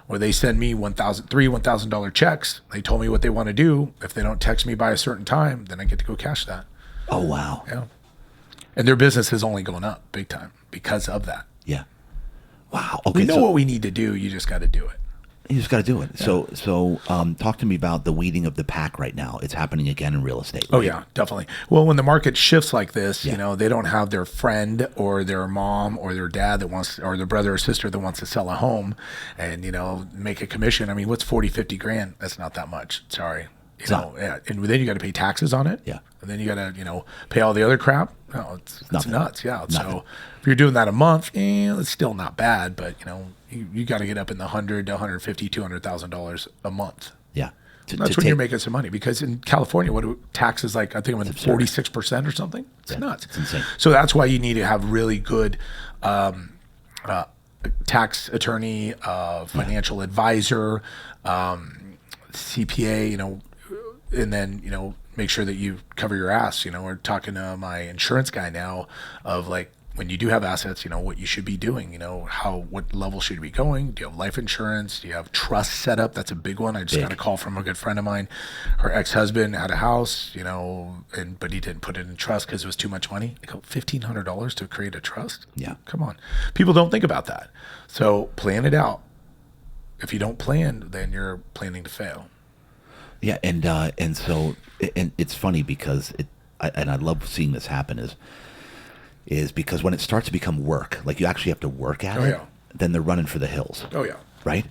where they send me $1,000 checks. They told me what they want to do. If they don't text me by a certain time, then I get to go cash that. Oh, wow. Yeah. And their business is only going up big time because of that. Yeah. Wow. Okay, we know what we need to do. You just got to do it. You just got to do it. Yeah. So talk to me about the weeding of the pack right now. It's happening again in real estate. Right? Oh yeah, definitely. Well, when the market shifts like this, they don't have their friend or their mom or their dad that wants, or their brother or sister that wants to sell a home and, make a commission. I mean, what's 40, 50 grand? That's not that much. Sorry. Yeah. And then you got to pay taxes on it. Yeah. And then you got to, pay all the other crap. No, it's nuts. Yeah. So if you're doing that a month, it's still not bad, but you got to get up in the $100,000 to $150,000, $200,000 a month. Yeah. That's when you're making some money, because in California, what are taxes like? I think I'm 46% or something. It's nuts. It's insane. So that's why you need to have really good tax attorney, financial advisor, CPA, and then, make sure that you cover your ass. We're talking to my insurance guy now of like, when you do have assets, what you should be doing, what level should you be going? Do you have life insurance? Do you have trust set up? That's a big one. I just got a call from a good friend of mine. Her ex-husband had a house, but he didn't put it in trust because it was too much money. I go, $1,500 to create a trust? Yeah. Come on. People don't think about that. So plan it out. If you don't plan, then you're planning to fail. Yeah, and so it's funny because I love seeing this happen is because when it starts to become work, like you actually have to work at it, then they're running for the hills. Oh yeah. Right?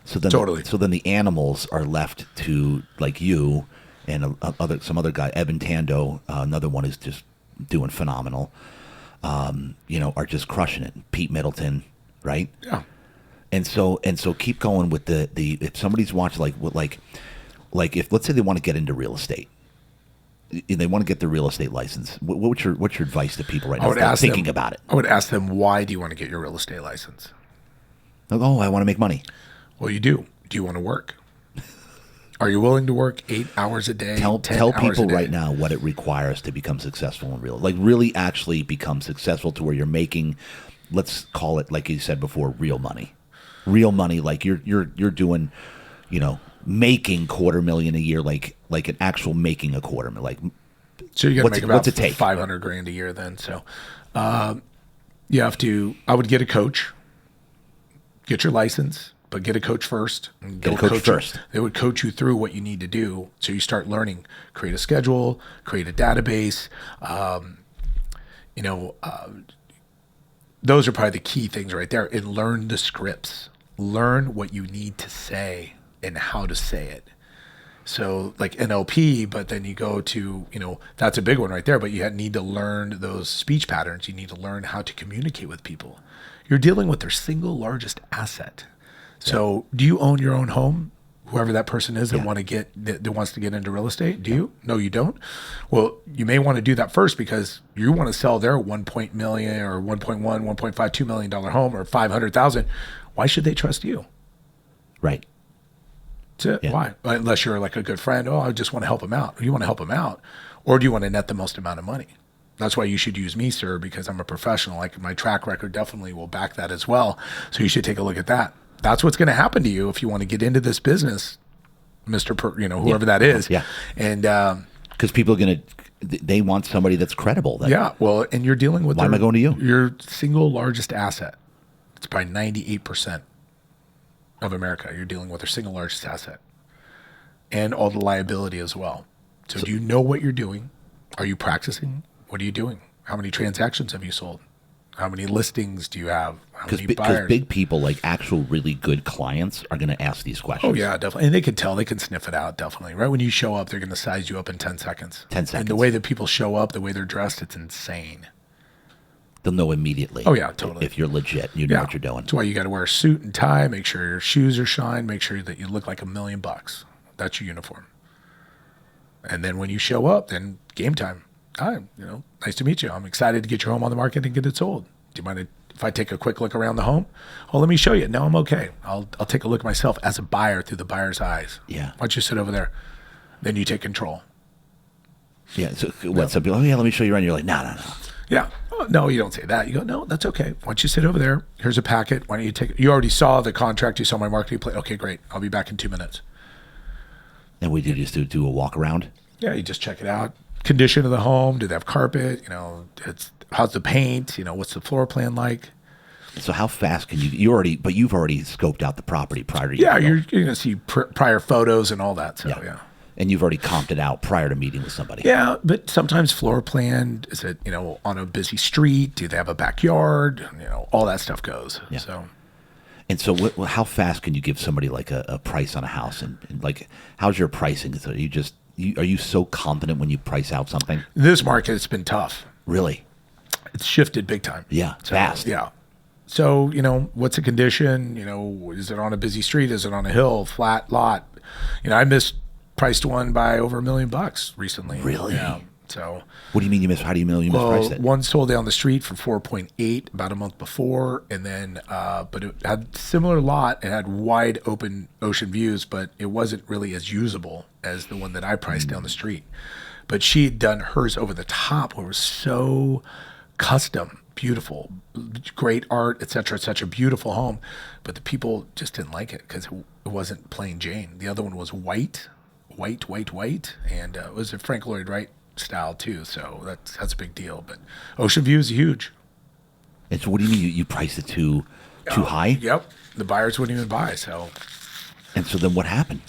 So then totally. So then the animals are left to, like you and some other guy, Evan Tando, another one who's just doing phenomenal. Are just crushing it. Pete Middleton, right? Yeah. And so keep going with the if somebody's watching like if let's say they want to get into real estate. They want to get the real estate license. What's your advice to people right now thinking about it? I would ask them, why do you want to get your real estate license? Oh, I want to make money. Well, you do. Do you want to work? Are you willing to work 8 hours a day? Tell people right now what it requires to become successful in really actually become successful to where you're making, let's call it, like you said before, real money. Real money, like you're doing, making $250,000 a year, like an actual making a $250,000. Like, so you got to make about what's it take? $500,000 a year then. So you have to. I would get a coach, get your license, but get a coach first. Get a coach first. They would coach you through what you need to do, so you start learning. Create a schedule, create a database. Those are probably the key things right there. And learn the scripts. Learn what you need to say and how to say it. So like NLP, but then you go to, that's a big one right there, but you need to learn those speech patterns. You need to learn how to communicate with people. You're dealing with their single largest asset. So do you own your own home? Whoever that person is that wants to get into real estate, do you? No, you don't. Well, you may want to do that first because you want to sell their $1 million or $1.1, $1.52 million home or $500,000. Why should they trust you? Right. That's it. Yeah. Why? Unless you're like a good friend. Oh, I just want to help them out. You want to help them out, or do you want to net the most amount of money? That's why you should use me, sir, because I'm a professional. Like my track record definitely will back that as well. So you should take a look at that. That's what's going to happen to you if you want to get into this business, whoever that is. Yeah. And because people are they want somebody that's credible. Well, and you're dealing with. Why am I going to you? Your single largest asset. It's probably 98% of America. You're dealing with their single largest asset, and all the liability as well. So do you know what you're doing? Are you practicing? What are you doing? How many transactions have you sold? How many listings do you have? How many buyers? Because big people, like actual really good clients, are going to ask these questions. Oh, yeah, definitely. And they can tell. They can sniff it out, definitely. Right when you show up, they're going to size you up in 10 seconds. 10 seconds. And the way that people show up, the way they're dressed, it's insane. They'll know immediately. Oh, yeah, totally. If you're legit, you know what you're doing. That's why you got to wear a suit and tie, make sure your shoes are shined, make sure that you look like $1 million. That's your uniform. And then when you show up, then game time. Hi, nice to meet you. I'm excited to get your home on the market and get it sold. Do you mind if I take a quick look around the home? Oh, let me show you. No, I'm okay. I'll take a look myself as a buyer through the buyer's eyes. Yeah. Why don't you sit over there? Then you take control. Yeah. So some people, let me show you around. You're like, no. Yeah. Oh, no, you don't say that. You go, no, that's okay. Why don't you sit over there? Here's a packet. Why don't you take it? You already saw the contract. You saw my marketing plan. Okay, great. I'll be back in 2 minutes. And we did just do a walk around? Yeah, you just check it out. Condition of the home. Do they have carpet? How's the paint? What's the floor plan like? So how fast can you've already scoped out the property prior to you're going to see prior photos and all that. So yeah. And you've already comped it out prior to meeting with somebody. Yeah, but sometimes floor plan, is it, on a busy street? Do they have a backyard? All that stuff goes. Yeah. So. And so how fast can you give somebody like a price on a house? And like, how's your pricing? So are you so confident when you price out something? This market, it's been tough. Really? It's shifted big time. Yeah, so, fast. Yeah. So, what's the condition? Is it on a busy street? Is it on a hill, flat lot? I mispriced one by over $1 million recently. Really? Yeah. So. What do you mean how do you know you mispriced it? One sold down the street for 4.8 about a month before, and then, but it had similar lot. It had wide open ocean views, but it wasn't really as usable as the one that I priced down the street. But she had done hers over the top, where it was so custom, beautiful, great art, et cetera, beautiful home. But the people just didn't like it because it wasn't plain Jane. The other one was white, and it was a Frank Lloyd Wright style too. So that's a big deal. But ocean view is huge. And so what do you mean you priced it too high? Yep. The buyers wouldn't even buy. So. And so then what happened?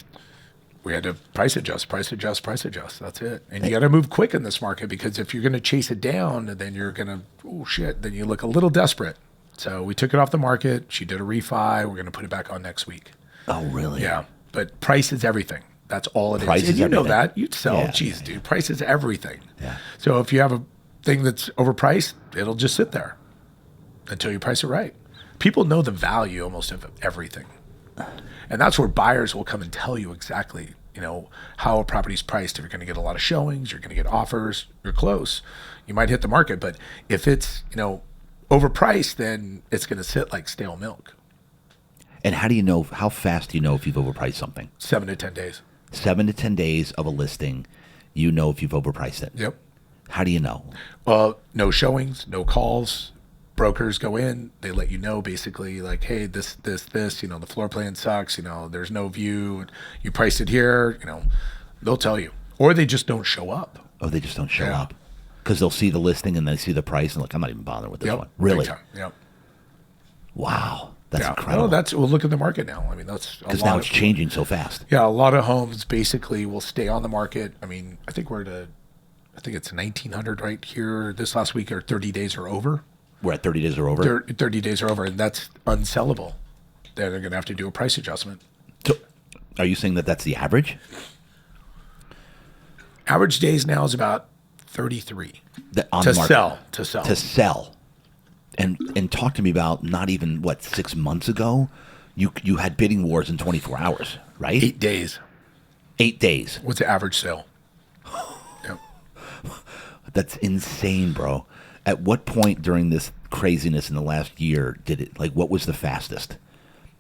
We had to price adjust. That's it. And you got to move quick in this market, because if you're going to chase it down, then you're going to, then you look a little desperate. So we took it off the market. She did a refi. We're going to put it back on next week. Oh, really? Yeah. But price is everything. That's all it Price is. And you know that. You'd sell. Dude, price is everything. Yeah. So if you have a thing that's overpriced, it'll just sit there until you price it right. People know the value almost of everything. And that's where buyers will come and tell you exactly, how a property's priced. If you're going to get a lot of showings, you're going to get offers, you're close. You might hit the market, but if it's, overpriced, then it's going to sit like stale milk. And how fast do you know if you've overpriced something? 7 to 10 days. 7 to 10 days of a listing, you know if you've overpriced it. Yep. How do you know? No showings, no calls. Brokers go in, they let you know basically like, hey, this, the floor plan sucks, there's no view, you priced it here, they'll tell you. Or they just don't show up. Oh, they just don't show up. Because they'll see the listing and they see the price and like, I'm not even bothering with this one. Really? Big time. Yep. Wow. That's incredible. We'll look at the market now. I mean, that's because now it's changing so fast. Yeah, a lot of homes basically will stay on the market. I mean, I think it's 1,900 right here. This last week, or 30 days are over. We're at 30 days are over? 30 days are over, and that's unsellable. They're going to have to do a price adjustment. So, are you saying that that's the average? Average days now is about 33 to sell. To sell. And talk to me about not even, 6 months ago, you had bidding wars in 24 hours, right? 8 days. 8 days. What's the average sale? Yep. That's insane, bro. At what point during this craziness in the last year did it, what was the fastest?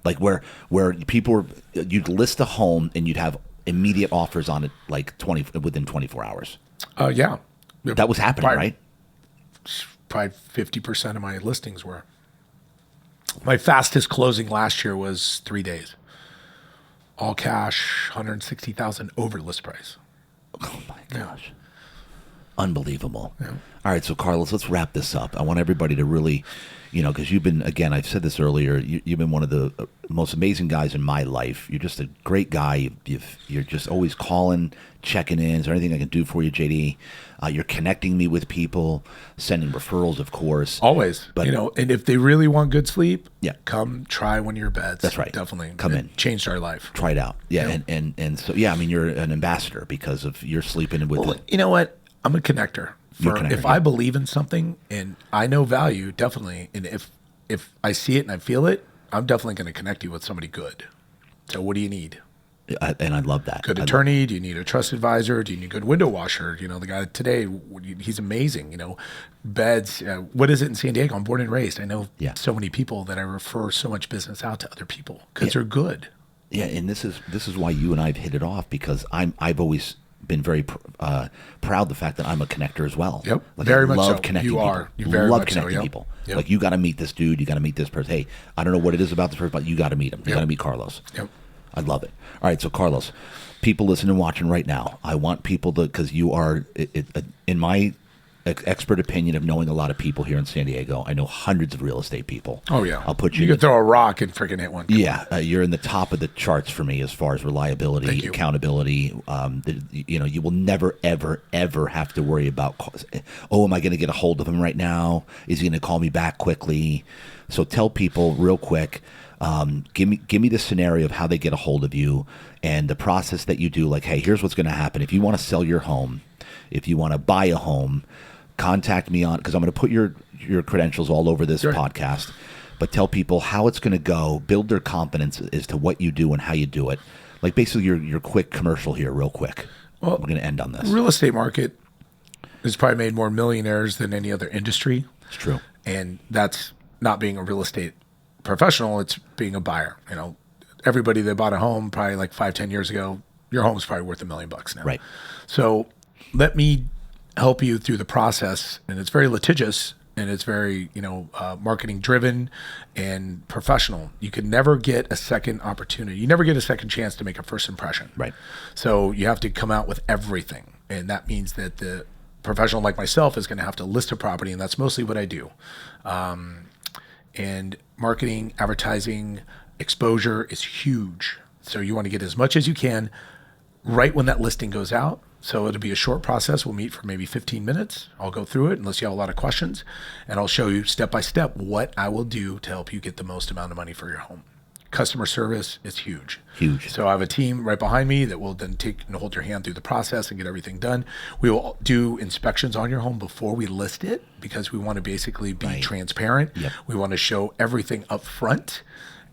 Like where people were, you'd list a home and you'd have immediate offers on it within 24 hours. Yeah. That was happening, right? Probably 50% of my listings were. My fastest closing last year was 3 days. All cash, $160,000 over list price. Oh my gosh. Unbelievable. Yeah. All right, so Carlos, let's wrap this up. I want everybody to really, because you've been, again, I've said this earlier, you've been one of the most amazing guys in my life. You're just a great guy. You're just always calling, checking in. Is there anything I can do for you, JD? You're connecting me with people, sending referrals, of course. Always. But, and if they really want good sleep, come try one of your beds. That's right. Definitely. Come in. Changed our life. Try it out. Yeah. And so, I mean, you're an ambassador because of your sleeping with it. You know what? I'm a connector. If I believe in something and I know value, definitely. And if I see it and I feel it, I'm definitely going to connect you with somebody good. So what do you need? And I love that. Good attorney? Do you need a trust advisor? Do you need a good window washer? The guy today, he's amazing. Beds. What is it in San Diego? I'm born and raised. I know so many people that I refer so much business out to other people because they're good. Yeah, and this is why you and I have hit it off, because I've always been very proud of the fact that I'm a connector as well. Yep, very much so. Connecting you people. Are. You very love much connecting so, people. Yep. You got to meet this dude. You got to meet this person. Hey, I don't know what it is about this person, but you got to meet him. You got to meet Carlos. Yep. I love it. All right, so Carlos, people listening and watching right now, I want people to, because you are in my expert opinion of knowing a lot of people here in San Diego. I know hundreds of real estate people. Oh yeah, I'll put you. You could throw a rock and freaking hit one. Yeah, you're in the top of the charts for me as far as reliability, accountability. You will never, ever, ever have to worry about. Oh, am I going to get a hold of him right now? Is he going to call me back quickly? So tell people real quick. Give me the scenario of how they get a hold of you and the process that you do. Like, hey, here's what's going to happen if you want to sell your home, if you want to buy a home. Contact me on, because I'm going to put your credentials all over this podcast, but tell people how it's going to go, build their confidence as to what you do and how you do it. Like basically your quick commercial here real quick. Well, we're going to end on this. Real estate market has probably made more millionaires than any other industry. It's true. And that's not being a real estate professional. It's being a buyer. Everybody that bought a home probably like 5-10 years ago, your home's probably worth $1 million now. Right. So let me help you through the process, and it's very litigious, and it's very marketing driven and professional. You can never get a second opportunity. You never get a second chance to make a first impression. Right. So you have to come out with everything, and that means that the professional like myself is going to have to list a property, and that's mostly what I do. And marketing, advertising, exposure is huge. So you want to get as much as you can right when that listing goes out. So it'll be a short process. We'll meet for maybe 15 minutes. I'll go through it unless you have a lot of questions, and I'll show you step by step what I will do to help you get the most amount of money for your home. Customer service is huge. Huge. So I have a team right behind me that will then take and hold your hand through the process and get everything done. We will do inspections on your home before we list it, because we want to basically be transparent. Yep. We want to show everything up front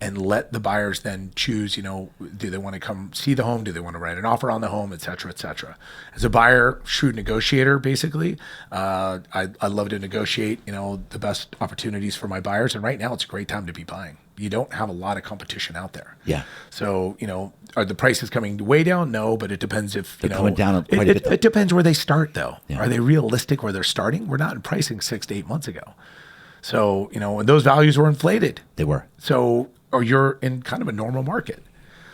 and let the buyers then choose, do they want to come see the home? Do they want to write an offer on the home, et cetera, et cetera. As a buyer, shrewd negotiator, basically, I love to negotiate, the best opportunities for my buyers. And right now it's a great time to be buying. You don't have a lot of competition out there. Yeah. So, are the prices coming way down? No, but it depends if, They're coming down quite a bit. It depends where they start, though. Yeah. Are they realistic where they're starting? We're not in pricing 6 to 8 months ago. So, and those values were inflated. They were. So, or you're in kind of a normal market.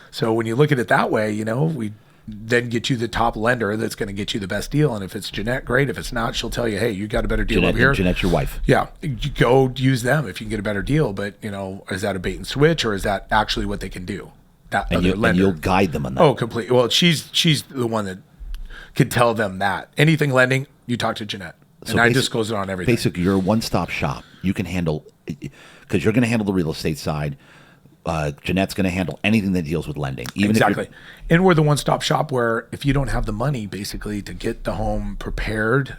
So when you look at it that way, we then get you the top lender that's going to get you the best deal. And if it's Jeanette, great. If it's not, she'll tell you, hey, you got a better deal over here. Jeanette's your wife. Yeah. You go use them if you can get a better deal. But, is that a bait and switch, or is that actually what they can do? That and other lender. And you'll guide them on that. Oh, completely. Well, she's the one that can tell them that. Anything lending, you talk to Jeanette. And I disclose it on everything. Basically, you're a one-stop shop. You can handle, because you're going to handle the real estate side. Jeanette's going to handle anything that deals with lending. Exactly. And we're the one-stop shop where if you don't have the money, basically, to get the home prepared,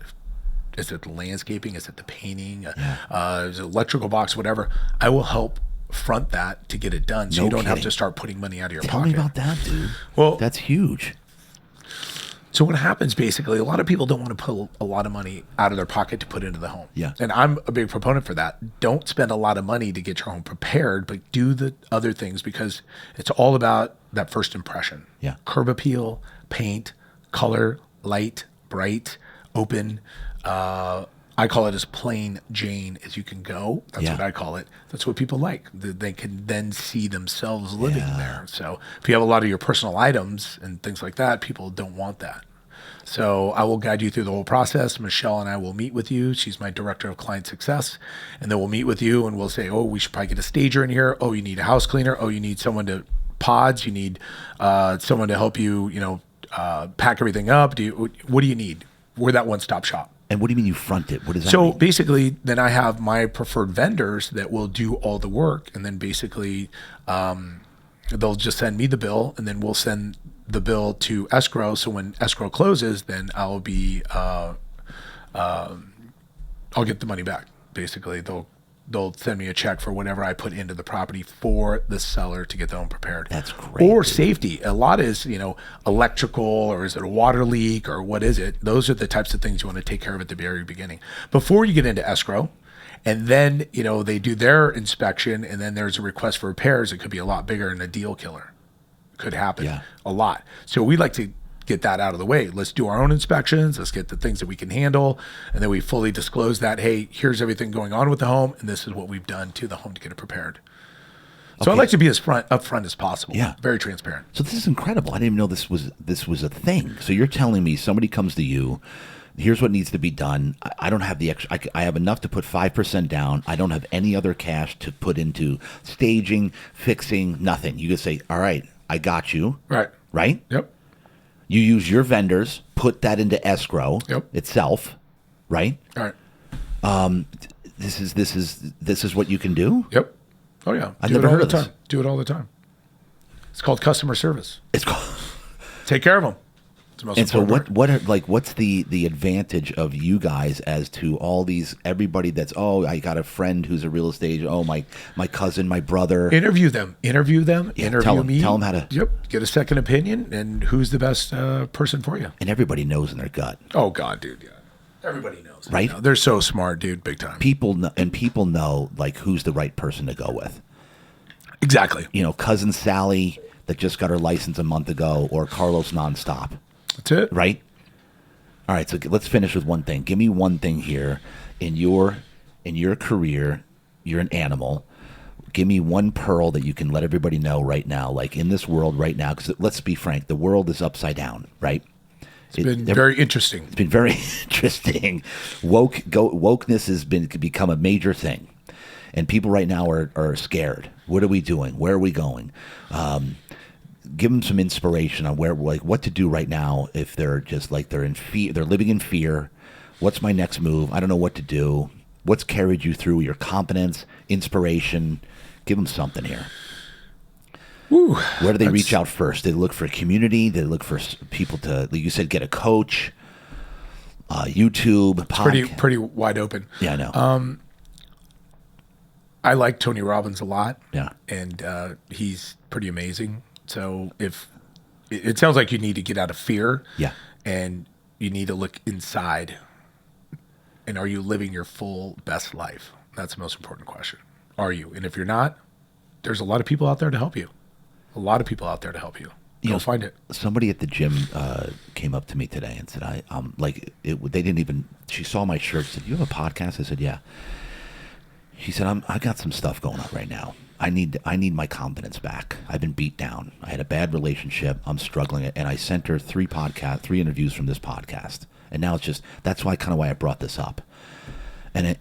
is it the landscaping? Is it the painting? Is it electrical box? Whatever. I will help front that to get it done, so you don't have to start putting money out of your pocket. Tell me about that, dude. Well, that's huge. So what happens basically, a lot of people don't want to put a lot of money out of their pocket to put into the home. Yeah. And I'm a big proponent for that. Don't spend a lot of money to get your home prepared, but do the other things, because it's all about that first impression. Yeah. Curb appeal, paint, color, light, bright, open. I call it as plain Jane as you can go. That's what I call it. That's what people like. They can then see themselves living there. So if you have a lot of your personal items and things like that, people don't want that. So I will guide you through the whole process. Michelle and I will meet with you. She's my director of client success. And then we'll meet with you and we'll say, oh, we should probably get a stager in here. Oh, you need a house cleaner. Oh, you need someone to pods. You need someone to help you, pack everything up. What do you need? We're that one-stop shop. And what do you mean you front it? What does that mean? So basically, then I have my preferred vendors that will do all the work. And then basically, they'll just send me the bill, and then we'll send the bill to escrow. So when escrow closes, then I'll be, I'll get the money back. Basically, they'll send me a check for whatever I put into the property for the seller to get the home prepared. That's great. Or safety. A lot is, electrical, or is it a water leak, or what is it? Those are the types of things you want to take care of at the very beginning. Before you get into escrow, and then, they do their inspection, and then there's a request for repairs. It could be a lot bigger and a deal killer. Could happen a lot. So we like to get that out of the way. Let's do our own inspections. Let's get the things that we can handle. And then we fully disclose that, hey, here's everything going on with the home, and this is what we've done to the home to get it prepared. So I like to be as upfront as possible. Yeah. Very transparent. So this is incredible. I didn't even know this was a thing. So you're telling me somebody comes to you, Here's what needs to be done. I don't have the extra. I have enough to put 5% down. I don't have any other cash to put into staging, fixing, nothing. You can say, all right, I got you. Right. Right? Yep. You use your vendors, put that into escrow itself. Right? All right. This is what you can do? Yep. Oh, yeah. I've never heard of this. Do it all the time. It's called customer service. It's called... Take care of them. And so what's the advantage of you guys as to all these, everybody that's, I got a friend who's a real estate, my cousin, my brother. Interview them. Yeah, Interview me. Tell them how to. Yep. Get a second opinion and who's the best person for you. And everybody knows in their gut. Oh, God, dude. Yeah. Everybody knows. Right? They're so smart, dude. Big time. People know like who's the right person to go with. Exactly. Cousin Sally that just got her license a month ago, or Carlos Nonstop. That's it. Right? All right, so let's finish with one thing. Give me one thing here. In your career, you're an animal. Give me one pearl that you can let everybody know right now, like in this world right now, because let's be frank, the world is upside down, right? It's been very interesting. It's been very interesting. Wokeness has become a major thing. And people right now are scared. What are we doing? Where are we going? Give them some inspiration on what to do right now if they're just they're in fear, they're living in fear. What's my next move? I don't know what to do. What's carried you through your competence, inspiration? Give them something here. Woo, where do they reach out first? Do they look for a community? Do they look for people to, like you said, get a coach? YouTube, podcast? Pretty wide open. Yeah, I know. I like Tony Robbins a lot. Yeah. And he's pretty amazing. So if it sounds like you need to get out of fear. Yeah. And you need to look inside. And are you living your full best life? That's the most important question. Are you? And if you're not, there's a lot of people out there to help you. A lot of people out there to help you. Go find it. Somebody at the gym came up to me today and said, they didn't even, she saw my shirt, said, you have a podcast? I said, yeah. She said, I got some stuff going on right now. I need my confidence back. I've been beat down. I had a bad relationship. I'm struggling. And I sent her 3 interviews from this podcast. And now it's just, that's why I brought this up. And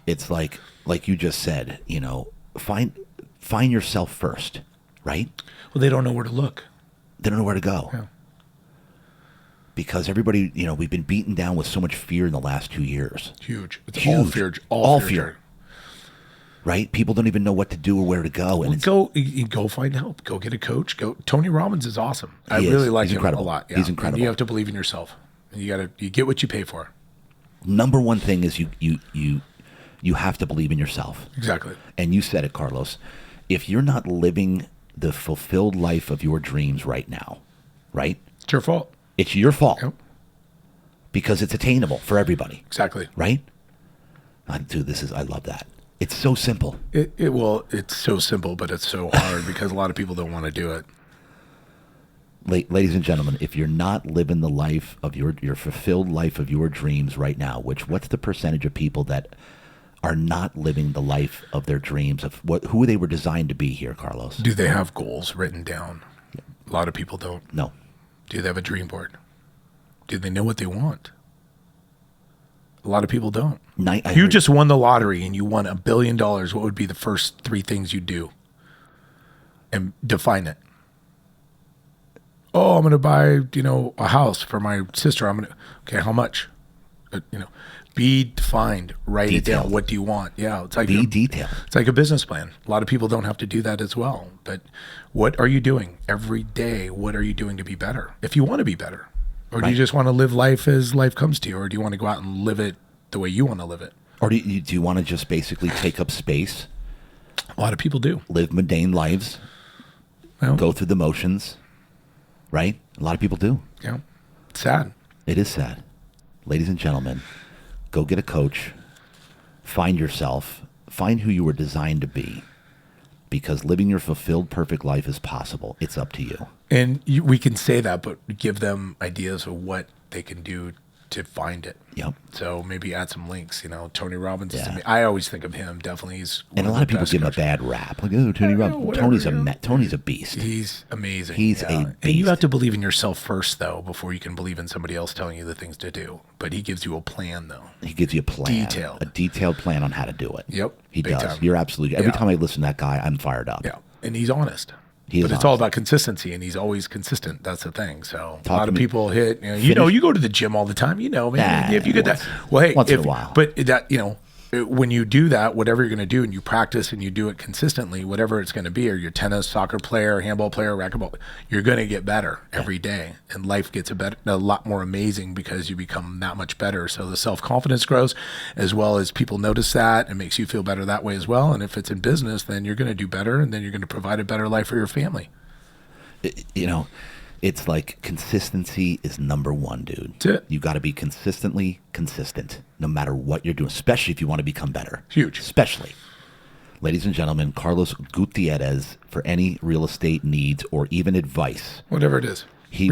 it's like you just said, find yourself first, right? Well, they don't know where to look. They don't know where to go. Yeah. Because everybody, we've been beaten down with so much fear in the last 2 years. Huge. It's huge. All fear. Right? People don't even know what to do or where to go. And go find help. Go get a coach. Tony Robbins is awesome. I really like him a lot. Yeah. He's incredible. And you have to believe in yourself. And you get what you pay for. Number one thing is you have to believe in yourself. Exactly. And you said it, Carlos. If you're not living the fulfilled life of your dreams right now, right? It's your fault. It's your fault. Yep. Because it's attainable for everybody. Exactly. Right? Dude, I love that. It's so simple. It's so simple, but it's so hard because a lot of people don't want to do it. Ladies and gentlemen, if you're not living the life of your fulfilled life of your dreams right now, what's the percentage of people that are not living the life of their dreams of who they were designed to be here, Carlos? Do they have goals written down? A lot of people don't. No. Do they have a dream board? Do they know what they want? A lot of people don't. You just won the lottery and you won $1 billion. What would be the first 3 things you do? And define it. Oh, I'm going to buy, a house for my sister. Okay, how much? Be defined. Write it down. What do you want? Yeah, it's like be detailed. It's like a business plan. A lot of people don't have to do that as well. But what are you doing every day? What are you doing to be better? If you want to be better. Or do you just want to live life as life comes to you? Or do you want to go out and live it the way you want to live it? Or do you want to just basically take up space? A lot of people do. Live mundane lives. Well, go through the motions. Right? A lot of people do. Yeah. It's sad. It is sad. Ladies and gentlemen, go get a coach. Find yourself. Find who you were designed to be. Because living your fulfilled, perfect life is possible. It's up to you. And we can say that, but give them ideas of what they can do to find it. Yep. So maybe add some links. Tony Robbins is I always think of him. Definitely, he's and a lot of people give him a bad rap. Like, oh, Tony Robbins. Tony's a beast. He's amazing. He's a beast. And you have to believe in yourself first, though, before you can believe in somebody else telling you the things to do. But he gives you a plan, though. He gives you a plan. A detailed plan on how to do it. Yep. He does. Time. You're absolutely. Every time I listen to that guy, I'm fired up. Yeah. And he's honest. But it's all about consistency, and he's always consistent. That's the thing. So a lot of people hit. You go to the gym all the time. Man, if you get that, well, hey, once in a while. But that, when you do that, whatever you're going to do, and you practice and you do it consistently, whatever it's going to be, or you're a tennis, soccer player, handball player, racquetball, you're going to get better every day, and life gets a lot more amazing because you become that much better. So the self-confidence grows, as well as people notice that. It makes you feel better that way as well. And if it's in business, then you're going to do better, and then you're going to provide a better life for your family. It's like consistency is number one, dude. That's it. You got to be consistently consistent, no matter what you're doing, especially if you want to become better. Huge. Especially. Ladies and gentlemen, Carlos Gutierrez, for any real estate needs or even advice. Whatever it is. He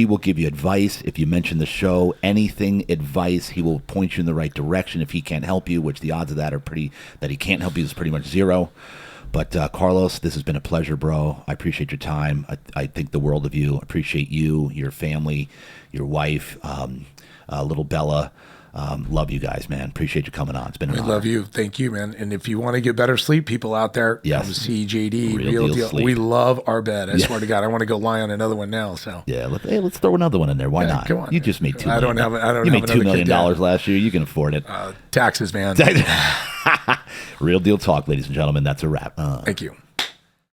will give you advice. If you mention the show, anything advice, he will point you in the right direction. If he can't help you, which the odds of that he can't help you is pretty much zero. But Carlos, this has been a pleasure, bro. I appreciate your time. I think the world of you. I appreciate you, your family, your wife, little Bella. Love you guys, man. Appreciate you coming on. It's been an honor. Love you. Thank you, man. And if you want to get better sleep, people out there, come see JD. Real deal. We love our bed. I swear to God, I want to go lie on another one now. So yeah, let's throw another one in there. Why not? Come on. You just made $2 million. You made $2 million last year. You can afford it. Taxes, man. Real deal talk, ladies and gentlemen. That's a wrap. Thank you.